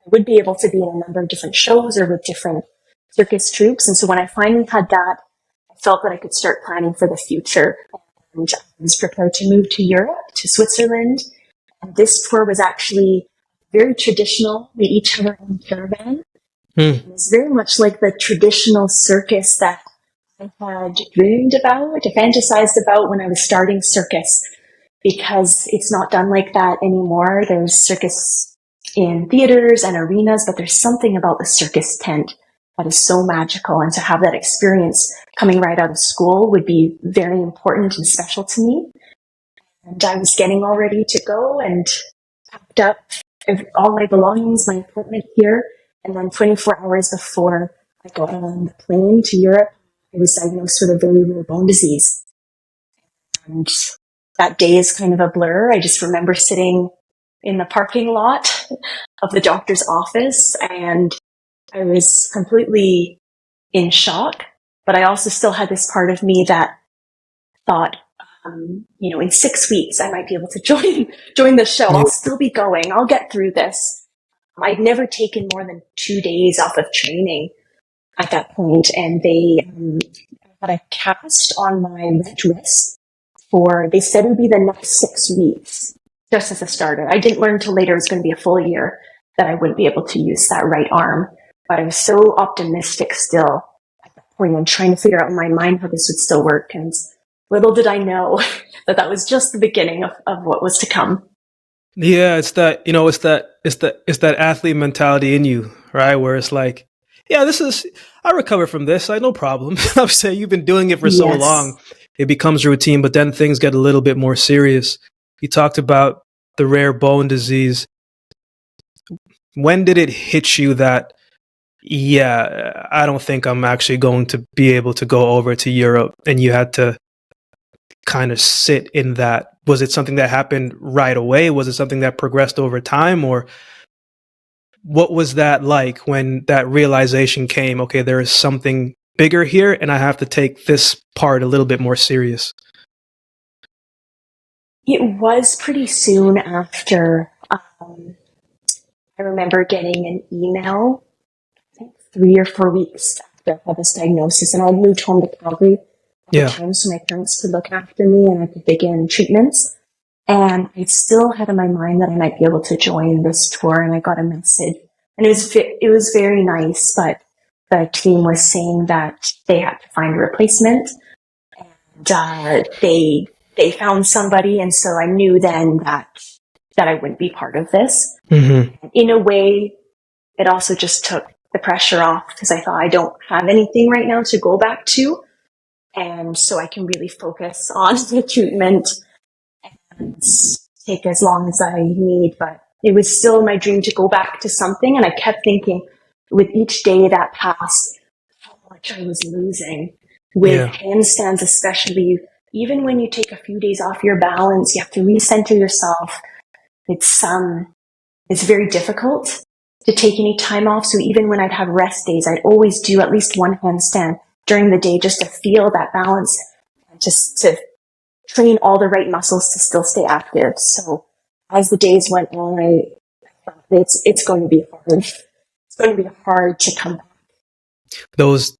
would be able to be in a number of different shows or with different circus troupes. And so when I finally had that, I felt that I could start planning for the future. And I was prepared to move to Europe, to Switzerland. And this tour was actually very traditional. We each had our own caravan. It was very much like the traditional circus that I had dreamed about, fantasized about when I was starting Circus, because it's not done like that anymore. There's circus in theaters and arenas, but there's something about the circus tent that is so magical. And to have that experience coming right out of school would be very important and special to me. And I was getting all ready to go and packed up all my belongings, my equipment here. And then 24 hours before I got on the plane to Europe, I was diagnosed with a very rare bone disease. And that day is kind of a blur. I just remember sitting in the parking lot of the doctor's office, and I was completely in shock. But I also still had this part of me that thought, in 6 weeks, I might be able to join the show. I'll still be going. I'll get through this. I'd never taken more than 2 days off of training at that point, and they had a cast on my right wrist they said it would be the next 6 weeks, just as a starter. I didn't learn until later it was going to be a full year that I wouldn't be able to use that right arm, but I was so optimistic still at that point and trying to figure out in my mind how this would still work, and little did I know that was just the beginning of what was to come.
Yeah, it's that athlete mentality in you, right? Where it's like, yeah, I recover from this. I no problem. I'm saying you've been doing it for so long, it becomes routine, but then things get a little bit more serious. You talked about the rare bone disease. When did it hit you that, yeah, I don't think I'm actually going to be able to go over to Europe, and you had to kind of sit in that? Was it something that happened right away? Was it something that progressed over time? Or what was that like when that realization came, okay, there is something bigger here and I have to take this part a little bit more serious?
It was pretty soon after. I remember getting an email, I think 3 or 4 weeks after I had this diagnosis, and I moved home to Calgary at the time so my parents could look after me and I could begin treatments. And I still had in my mind that I might be able to join this tour, and I got a message. And it was very nice, but the team was saying that they had to find a replacement. And they found somebody, and so I knew then that I wouldn't be part of this.
Mm-hmm.
In a way, it also just took the pressure off, because I thought I don't have anything right now to go back to. And so I can really focus on the treatment and take as long as I need. But it was still my dream to go back to something. And I kept thinking with each day that passed, how much I was losing with handstands, especially. Even when you take a few days off your balance, you have to recenter yourself. It's very difficult to take any time off. So even when I'd have rest days, I'd always do at least one handstand during the day just to feel that balance, just to train all the right muscles to still stay active. So as the days went on, I thought it's going to be hard. It's going to be hard to come back
those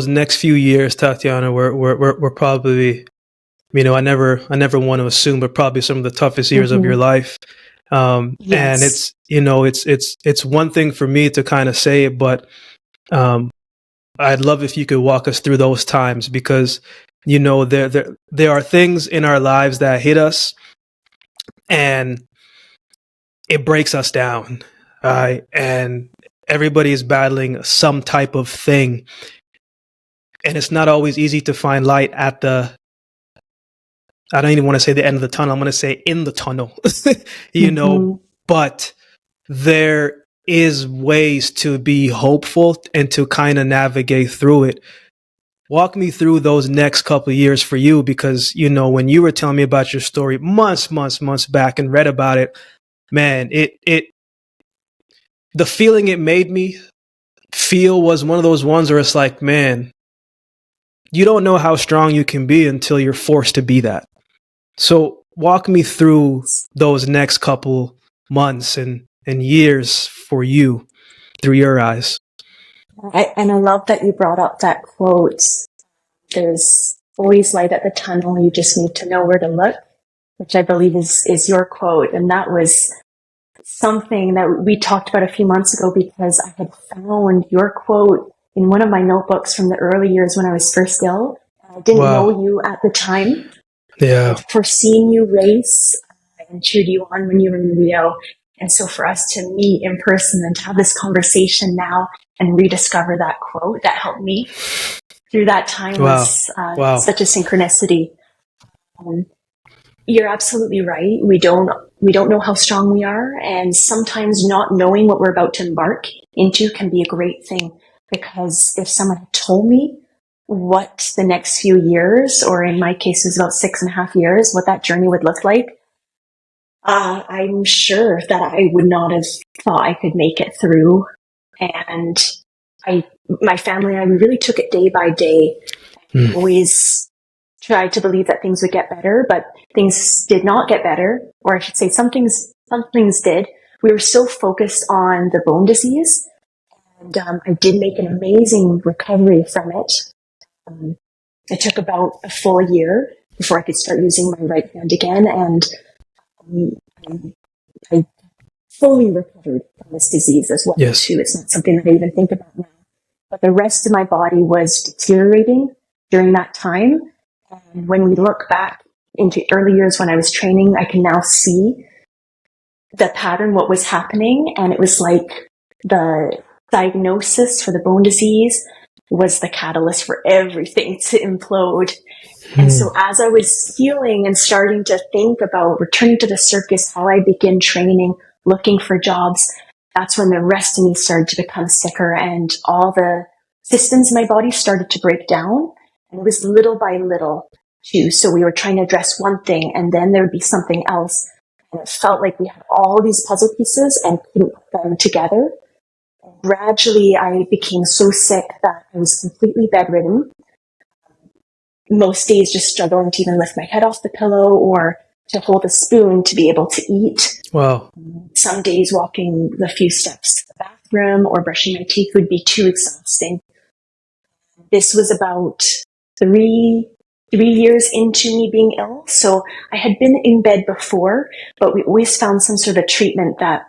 next few years, Tatiana, were probably, I never want to assume, but probably some of the toughest years of your
Mm-hmm.
life. And
Yes.
it's one thing for me to kind of say it, but um, I'd love if you could walk us through those times, because there are things in our lives that hit us and it breaks us down, right? And everybody is battling some type of thing, and it's not always easy to find light at the, I don't even want to say the end of the tunnel. I'm going to say in the tunnel,
Mm-hmm.
but there is ways to be hopeful and to kind of navigate through it. Walk me through those next couple of years for you, because, when you were telling me about your story months back and read about it, man, the feeling it made me feel was one of those ones where it's like, man, you don't know how strong you can be until you're forced to be that. So walk me through those next couple months and years for you through your eyes.
And I love that you brought up that quote. There's always light at the tunnel. You just need to know where to look, which I believe is your quote. And that was something that we talked about a few months ago, because I had found your quote in one of my notebooks from the early years when I was first ill. I didn't know
Wow.
you at the time.
Yeah.
I'd foreseen you race and cheered you on when you were in Rio. And so for us to meet in person and to have this conversation now and rediscover that quote that helped me through that time
Wow.
was
Wow.
such a synchronicity. Um, you're absolutely right. We don't know how strong we are, and sometimes not knowing what we're about to embark into can be a great thing, because if someone had told me what the next few years, or in my case it was about 6.5 years, what that journey would look like, I'm sure that I would not have thought I could make it through. And my family and I, we really took it day by day.
Mm.
Always tried to believe that things would get better, but things did not get better, or I should say some things did. We were so focused on the bone disease, and I did make an amazing recovery from it. It took about a full year before I could start using my right hand again, and I fully recovered from this disease as well,
Yes.
too. It's not something that I even think about now. But the rest of my body was deteriorating during that time. And when we look back into early years when I was training, I can now see the pattern, what was happening. And it was like the diagnosis for the bone disease was the catalyst for everything to implode. And so as I was healing and starting to think about returning to the circus, how I begin training, looking for jobs, that's when the rest of me started to become sicker, and all the systems in my body started to break down. And it was little by little too. So we were trying to address one thing, and then there would be something else. And it felt like we had all these puzzle pieces and couldn't put them together. Gradually, I became so sick that I was completely bedridden. Most days just struggling to even lift my head off the pillow or to hold a spoon to be able to eat.
Wow.
Some days walking the few steps to the bathroom or brushing my teeth would be too exhausting. This was about three years into me being ill. So I had been in bed before, but we always found some sort of treatment that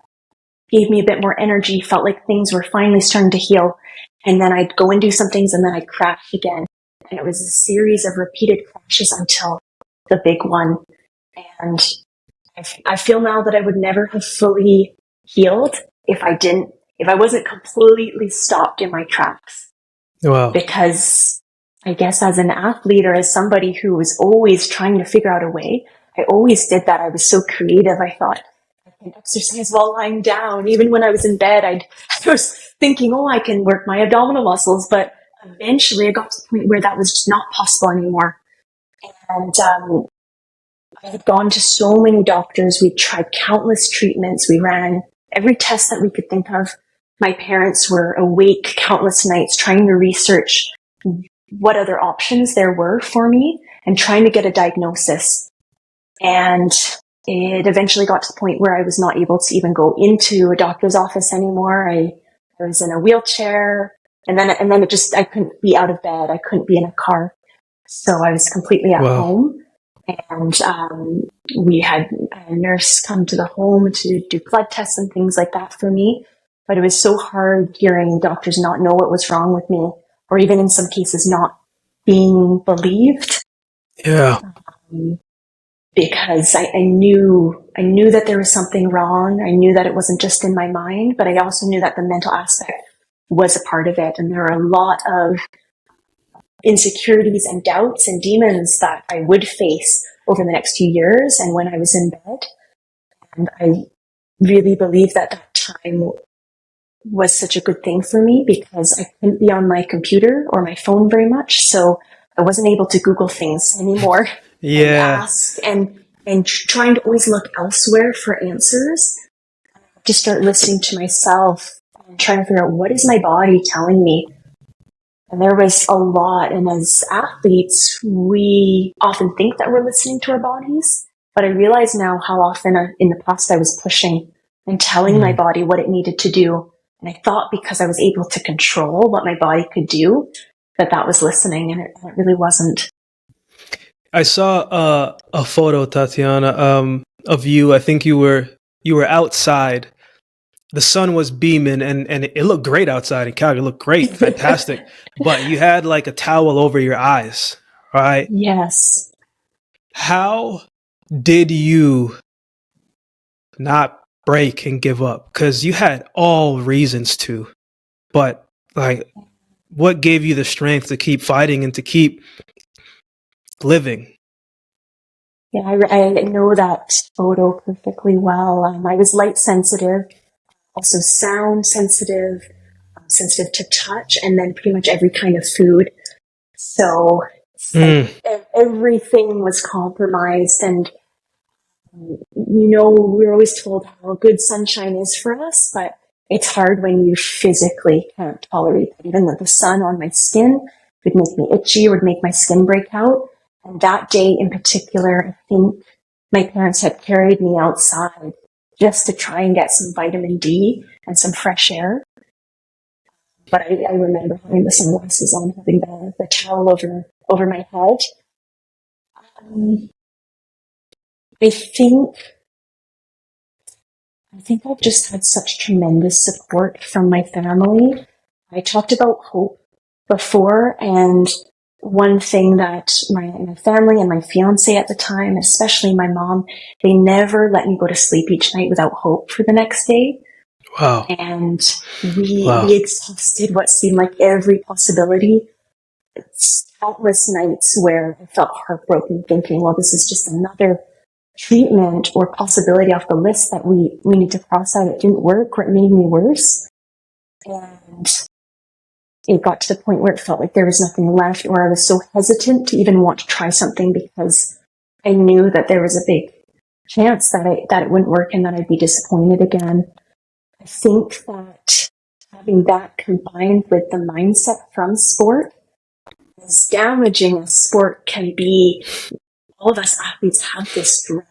gave me a bit more energy, felt like things were finally starting to heal. And then I'd go and do some things and then I'd crash again. And it was a series of repeated crashes until the big one. And I feel now that I would never have fully healed if I wasn't completely stopped in my tracks.
Wow.
Because I guess as an athlete or as somebody who was always trying to figure out a way, I always did that. I was so creative. I thought, I can exercise while lying down. Even when I was in bed, I was thinking, oh, I can work my abdominal muscles. But eventually I got to the point where that was just not possible anymore. And I had gone to so many doctors. We tried countless treatments. We ran every test that we could think of. My parents were awake countless nights trying to research what other options there were for me and trying to get a diagnosis. And it eventually got to the point where I was not able to even go into a doctor's office anymore. I was in a wheelchair. then it just, I couldn't be out of bed. I couldn't be in a car. So I was completely at
Wow.
home, and we had a nurse come to the home to do blood tests and things like that for me. But it was so hard hearing doctors not know what was wrong with me, or even in some cases not being believed.
Yeah.
Because I knew that there was something wrong. I knew that it wasn't just in my mind, but I also knew that the mental aspect was a part of it. And there were a lot of insecurities and doubts and demons that I would face over the next few years and when I was in bed. And I really believe that that time was such a good thing for me because I couldn't be on my computer or my phone very much. So I wasn't able to Google things anymore and
Yeah.
ask and trying to always look elsewhere for answers. Just start listening to myself and trying to figure out what is my body telling me. And there was a lot. And as athletes, we often think that we're listening to our bodies. But I realize now how often in the past I was pushing and telling my body what it needed to do. And I thought because I was able to control what my body could do, that was listening. And it really wasn't.
I saw a photo, Tatiana, of you. I think you were outside. The sun was beaming, and it looked great outside in Calgary. It looked great, fantastic. But you had like a towel over your eyes, right?
Yes.
How did you not break and give up? Because you had all reasons to, but like, what gave you the strength to keep fighting and to keep living?
Yeah, I know that photo perfectly well. I was light sensitive, also sound sensitive, sensitive to touch, and then pretty much every kind of food. So like everything was compromised. And, we're always told how good sunshine is for us, but it's hard when you physically can't tolerate it. Even the sun on my skin would make me itchy, would make my skin break out. And that day in particular, I think my parents had carried me outside just to try and get some vitamin D and some fresh air. But I remember having the sunglasses on, having the towel over my head. I think I've just had such tremendous support from my family. I talked about hope before, and one thing that my family and my fiance at the time, especially my mom, they never let me go to sleep each night without hope for the next day.
Wow.
And we exhausted what seemed like every possibility. It's countless nights where I felt heartbroken thinking, well, this is just another treatment or possibility off the list that we need to cross out. It didn't work, or it made me worse. And it got to the point where it felt like there was nothing left, or I was so hesitant to even want to try something because I knew that there was a big chance that it wouldn't work and that I'd be disappointed again. I think that having that combined with the mindset from sport, as damaging as sport can be, all of us athletes have this drive.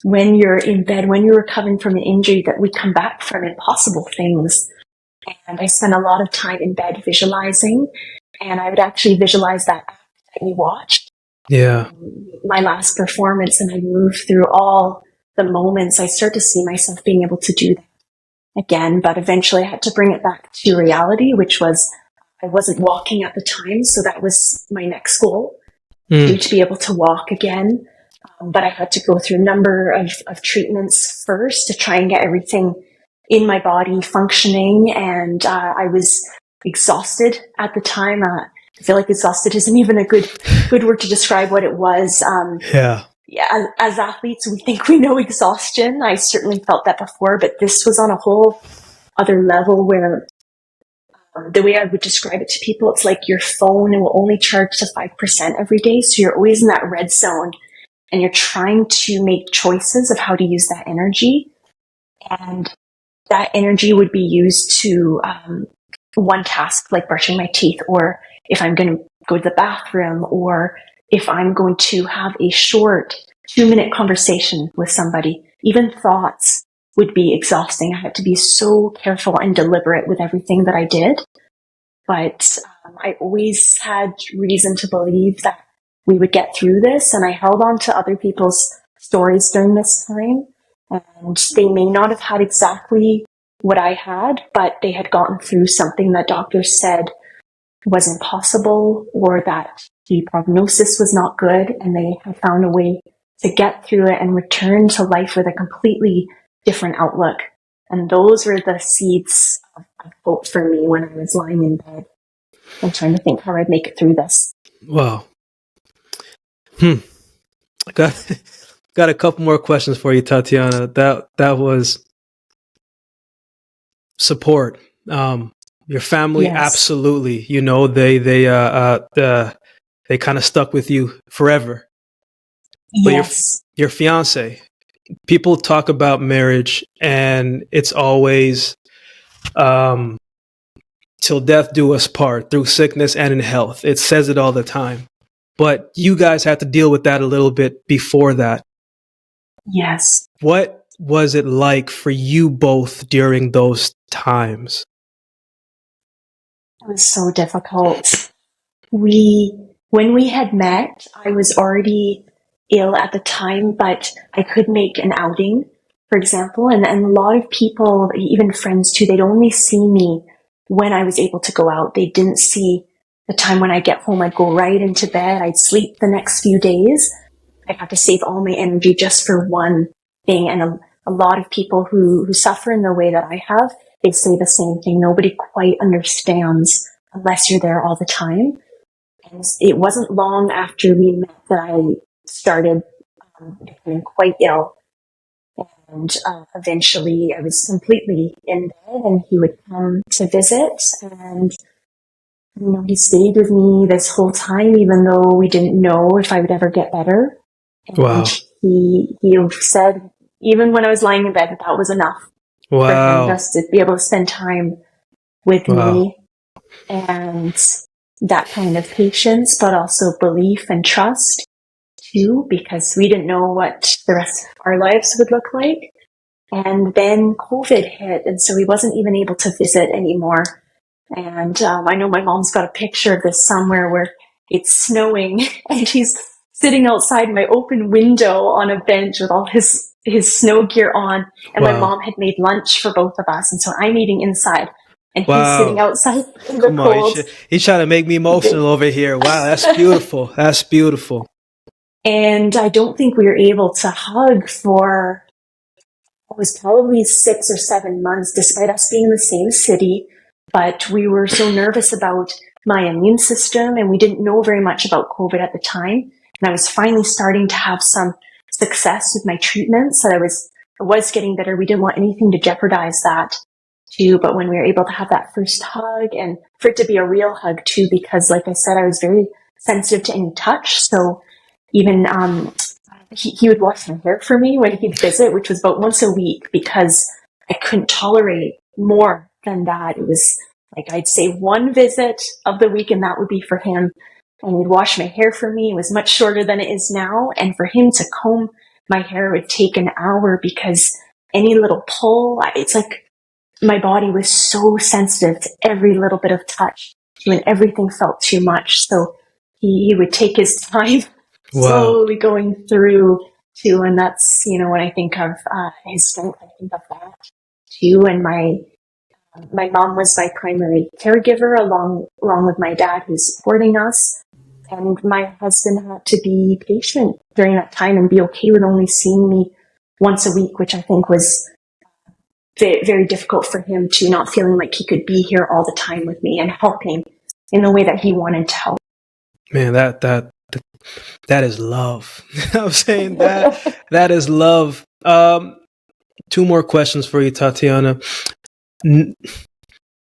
When you're in bed, when you're recovering from an injury, that we come back from impossible things. And I spent a lot of time in bed visualizing, and I would actually visualize that act that you watched.
Yeah.
My last performance, and I move through all the moments. I start to see myself being able to do that again, but eventually I had to bring it back to reality, which was I wasn't walking at the time, so that was my next goal, to be able to walk again. But I had to go through a number of treatments first to try and get everything in my body functioning. And I was exhausted at the time. I feel like exhausted isn't even a good word to describe what it was.
Yeah.
As athletes, we think we know exhaustion. I certainly felt that before, but this was on a whole other level where the way I would describe it to people, it's like your phone will only charge to 5% every day. So you're always in that red zone and you're trying to make choices of how to use that energy. And that energy would be used to one task, like brushing my teeth, or if I'm going to go to the bathroom, or if I'm going to have a short 2-minute conversation with somebody. Even thoughts would be exhausting. I had to be so careful and deliberate with everything that I did. but I always had reason to believe that we would get through this. And I held on to other people's stories during this time. And they may not have had exactly what I had, but they had gotten through something that doctors said was impossible or that the prognosis was not good. And they had found a way to get through it and return to life with a completely different outlook. And those were the seeds of hope for me when I was lying in bed and trying to think how I'd make it through this.
Wow. Got a couple more questions for you, Tatiana. That was support. Your family,
Yes.
absolutely. They kind of stuck with you forever. But
Yes.
your fiance, people talk about marriage, and it's always till death do us part, through sickness and in health. It says it all the time. But you guys had to deal with that a little bit before that.
Yes.
What was it like for you both during those times?
It was so difficult. When we had met, I was already ill at the time, but I could make an outing, for example, and a lot of people, even friends too, they'd only see me when I was able to go out. They didn't see the time when I get home. I'd go right into bed. I'd sleep the next few days. I'd have to save all my energy just for one thing. And a lot of people who suffer in the way that I have, they say the same thing. Nobody quite understands unless you're there all the time. And it wasn't long after we met that I started becoming quite ill. And eventually I was completely in bed and he would come to visit. And, he stayed with me this whole time, even though we didn't know if I would ever get better. And
Wow.
he said, even when I was lying in bed, that was enough for him just to be able to spend time with me. And that kind of patience, but also belief and trust too, because we didn't know what the rest of our lives would look like. And then COVID hit, and so he wasn't even able to visit anymore. And I know my mom's got a picture of this somewhere where it's snowing and he's sitting outside my open window on a bench with all his snow gear on. And my mom had made lunch for both of us. And so I'm eating inside and he's sitting outside in the cold.
He's trying to make me emotional over here. Wow, that's beautiful. That's beautiful.
And I don't think we were able to hug for, it was probably 6 or 7 months, despite us being in the same city. But we were so nervous about my immune system and we didn't know very much about COVID at the time. And I was finally starting to have some success with my treatments that I was getting better. We didn't want anything to jeopardize that too. But when we were able to have that first hug and for it to be a real hug too, because like I said, I was very sensitive to any touch. So even, he would wash my hair for me when he'd visit, which was about once a week because I couldn't tolerate more than that. It was like I'd say one visit of the week and that would be for him. And he'd wash my hair for me. It was much shorter than it is now. And for him to comb my hair would take an hour because any little pull, it's like my body was so sensitive to every little bit of touch and everything felt too much. So he would take his time slowly going through too. And that's, when I think of his strength, I think of that too. And my mom was my primary caregiver along with my dad who's supporting us. And my husband had to be patient during that time and be okay with only seeing me once a week, which I think was very, very difficult for him to not feeling like he could be here all the time with me and helping in the way that he wanted to help.
Man, that is love. I'm saying that is love. 2 more questions for you, Tatiana.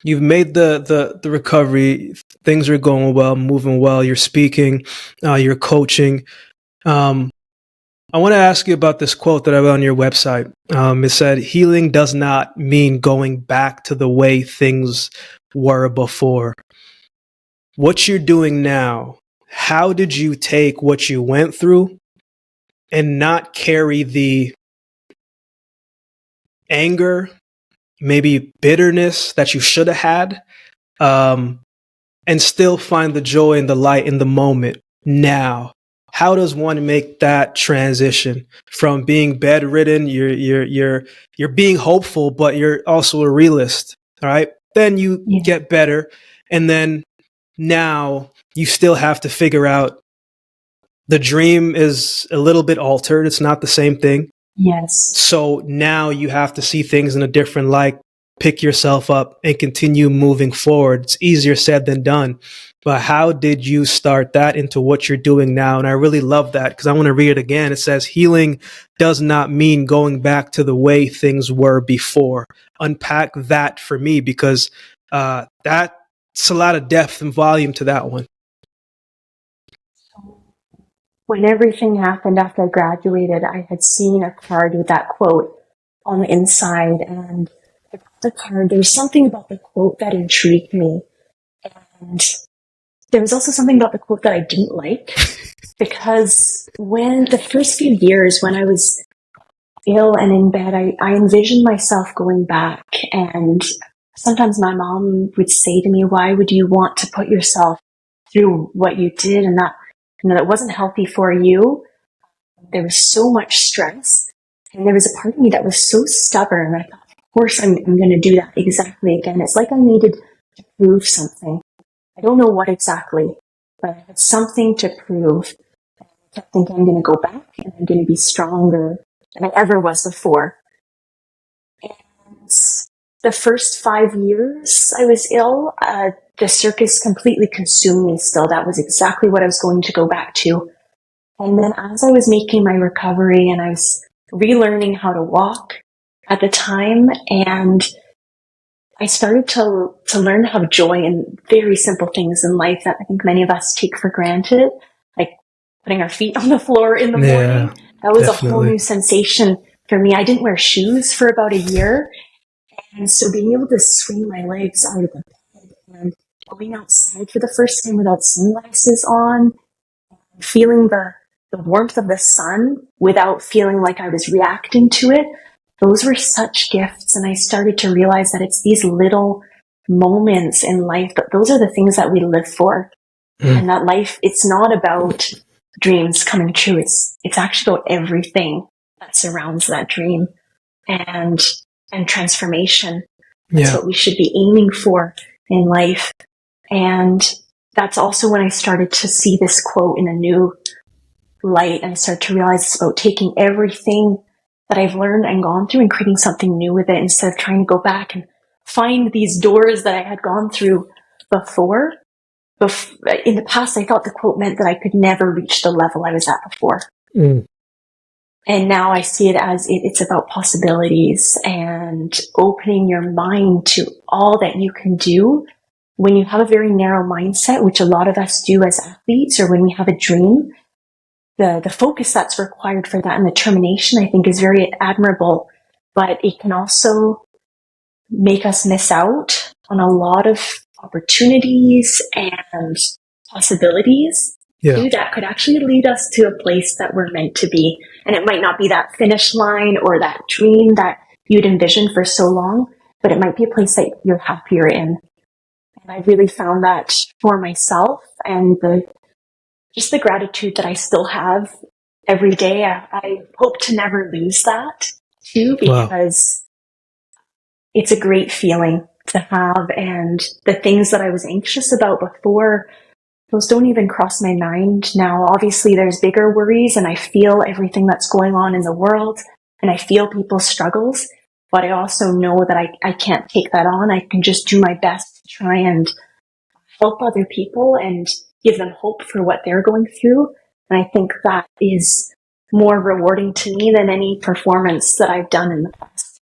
You've made the recovery. Things are going well, moving well. You're speaking, you're coaching. I want to ask you about this quote that I read on your website. It said, "Healing does not mean going back to the way things were before." What you're doing now, how did you take what you went through and not carry the anger, maybe bitterness that you should have had, and still find the joy and the light in the moment now. How does one make that transition from being bedridden? You're being hopeful, but you're also a realist. All right. Then you
Yeah.
get better. And then now you still have to figure out the dream is a little bit altered. It's not the same thing.
Yes.
So now you have to see things in a different light, pick yourself up and continue moving forward. It's easier said than done. But how did you start that into what you're doing now? And I really love that because I want to read it again. It says, healing does not mean going back to the way things were before. Unpack that for me, because that's a lot of depth and volume to that one.
When everything happened after I graduated, I had seen a card with that quote on the inside, and the card, there was something about the quote that intrigued me. And there was also something about the quote that I didn't like, because when the first few years when I was ill and in bed, I envisioned myself going back, and sometimes my mom would say to me, why would you want to put yourself through what you did, and that, that wasn't healthy for you. There was so much stress, and there was a part of me that was so stubborn. I thought, of course I'm going to do that exactly again. It's like I needed to prove something. I don't know what exactly, but I had something to prove. I kept thinking I'm going to go back and I'm going to be stronger than I ever was before. And the first 5 years I was ill, the circus completely consumed me still. That was exactly what I was going to go back to. And then as I was making my recovery and I was relearning how to walk at the time, and I started to learn to have joy in very simple things in life that I think many of us take for granted, like putting our feet on the floor in the morning. That was definitely a whole new sensation for me. I didn't wear shoes for about a year. And so being able to swing my legs out of the bed and going outside for the first time without sunglasses on, feeling the warmth of the sun without feeling like I was reacting to it, those were such gifts. And I started to realize that it's these little moments in life, but those are the things that we live for. And that life, it's not about dreams coming true. It's actually about everything that surrounds that dream and transformation. That's what we should be aiming for in life. And that's also when I started to see this quote in a new light, and I started to realize it's about taking everything that I've learned and gone through and creating something new with it, instead of trying to go back and find these doors that I had gone through before. In the past, I thought the quote meant that I could never reach the level I was at before. And now I see it as it's about possibilities and opening your mind to all that you can do when you have a very narrow mindset, which a lot of us do as athletes, or when we have a dream. The focus that's required for that and the determination, I think, is very admirable, but it can also make us miss out on a lot of opportunities and possibilities too, that could actually lead us to a place that we're meant to be. And it might not be that finish line or that dream that you'd envisioned for so long, but it might be a place that you're happier in. And I really found that for myself, and just the gratitude that I still have every day. I hope to never lose that too, because it's a great feeling to have. And the things that I was anxious about before, those don't even cross my mind now. Obviously, there's bigger worries, and I feel everything that's going on in the world, and I feel people's struggles, but I also know that I can't take that on. I can just do my best to try and help other people and give them hope for what they're going through. And I think that is more rewarding to me than any performance that I've done in the past.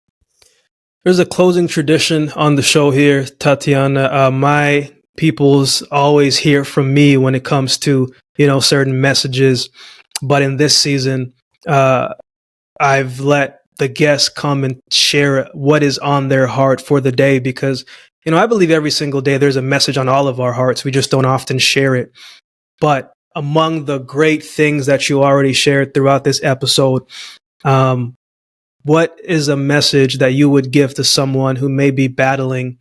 There's a closing tradition on the show here, Tatiana. My peoples always hear from me when it comes to, certain messages. But in this season, I've let the guests come and share what is on their heart for the day, because, I believe every single day there's a message on all of our hearts. We just don't often share it. But among the great things that you already shared throughout this episode, what is a message that you would give to someone who may be battling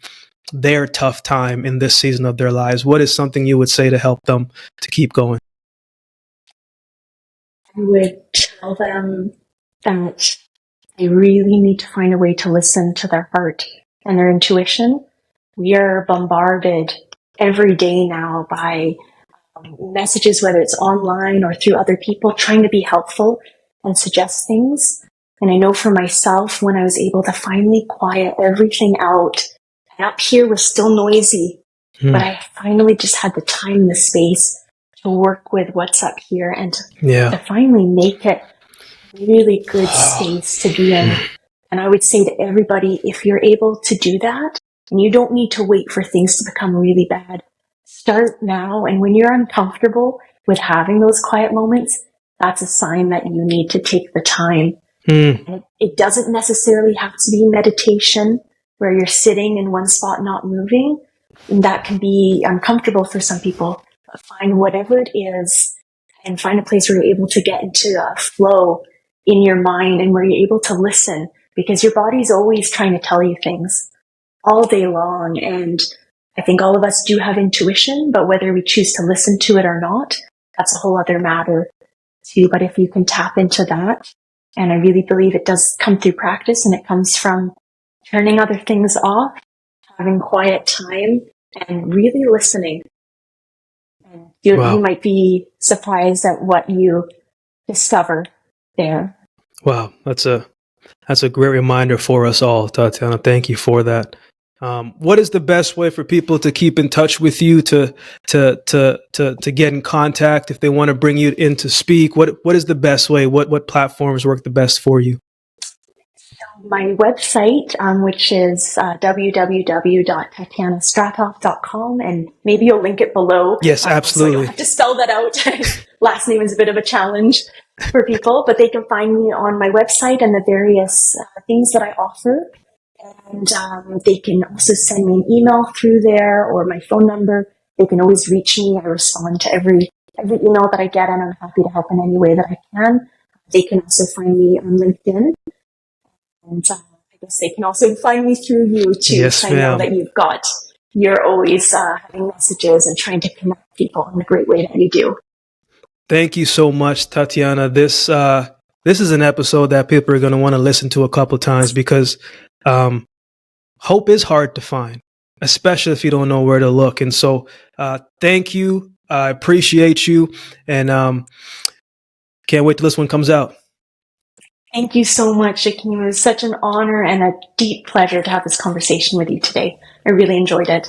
their tough time in this season of their lives? What is something you would say to help them to keep going?
I would tell them that they really need to find a way to listen to their heart and their intuition. We are bombarded every day now by messages, whether it's online or through other people, trying to be helpful and suggest things. And I know for myself, when I was able to finally quiet everything out, and up here was still noisy, but I finally just had the time and the space to work with what's up here and to finally make it really good space to be in. And I would say to everybody, if you're able to do that, and you don't need to wait for things to become really bad, start now. And when you're uncomfortable with having those quiet moments, that's a sign that you need to take the time. And it doesn't necessarily have to be meditation where you're sitting in one spot, not moving. And that can be uncomfortable for some people. But find whatever it is and find a place where you're able to get into a flow in your mind and where you're able to listen, because your body's always trying to tell you things all day long. And I think all of us do have intuition, but whether we choose to listen to it or not, that's a whole other matter too. But if you can tap into that, and I really believe it does come through practice, and it comes from turning other things off, having quiet time, and really listening. And you might be surprised at what you discover there.
Wow, that's a great reminder for us all, Tatiana. Thank you for that. What is the best way for people to keep in touch with you, to get in contact if they want to bring you in to speak? What is the best way? What platforms work the best for you?
My website, which is www.tatianastraathof.com, and maybe you'll link it below.
Yes, absolutely.
So you'll have to spell that out. Last name is a bit of a challenge for people, but they can find me on my website and the various things that I offer. And they can also send me an email through there or my phone number. They can always reach me. I respond to every email that I get, and I'm happy to help in any way that I can. They can also find me on LinkedIn. And I guess they can also find me through you too.
Yes,
I know that you're always having messages and trying to connect people in a great way that you do.
Thank you so much, Tatiana. This is an episode that people are going to want to listen to a couple times, because hope is hard to find, especially if you don't know where to look. And so thank you. I appreciate you. And can't wait till this one comes out.
Thank you so much, Akeem. It was such an honor and a deep pleasure to have this conversation with you today. I really enjoyed it.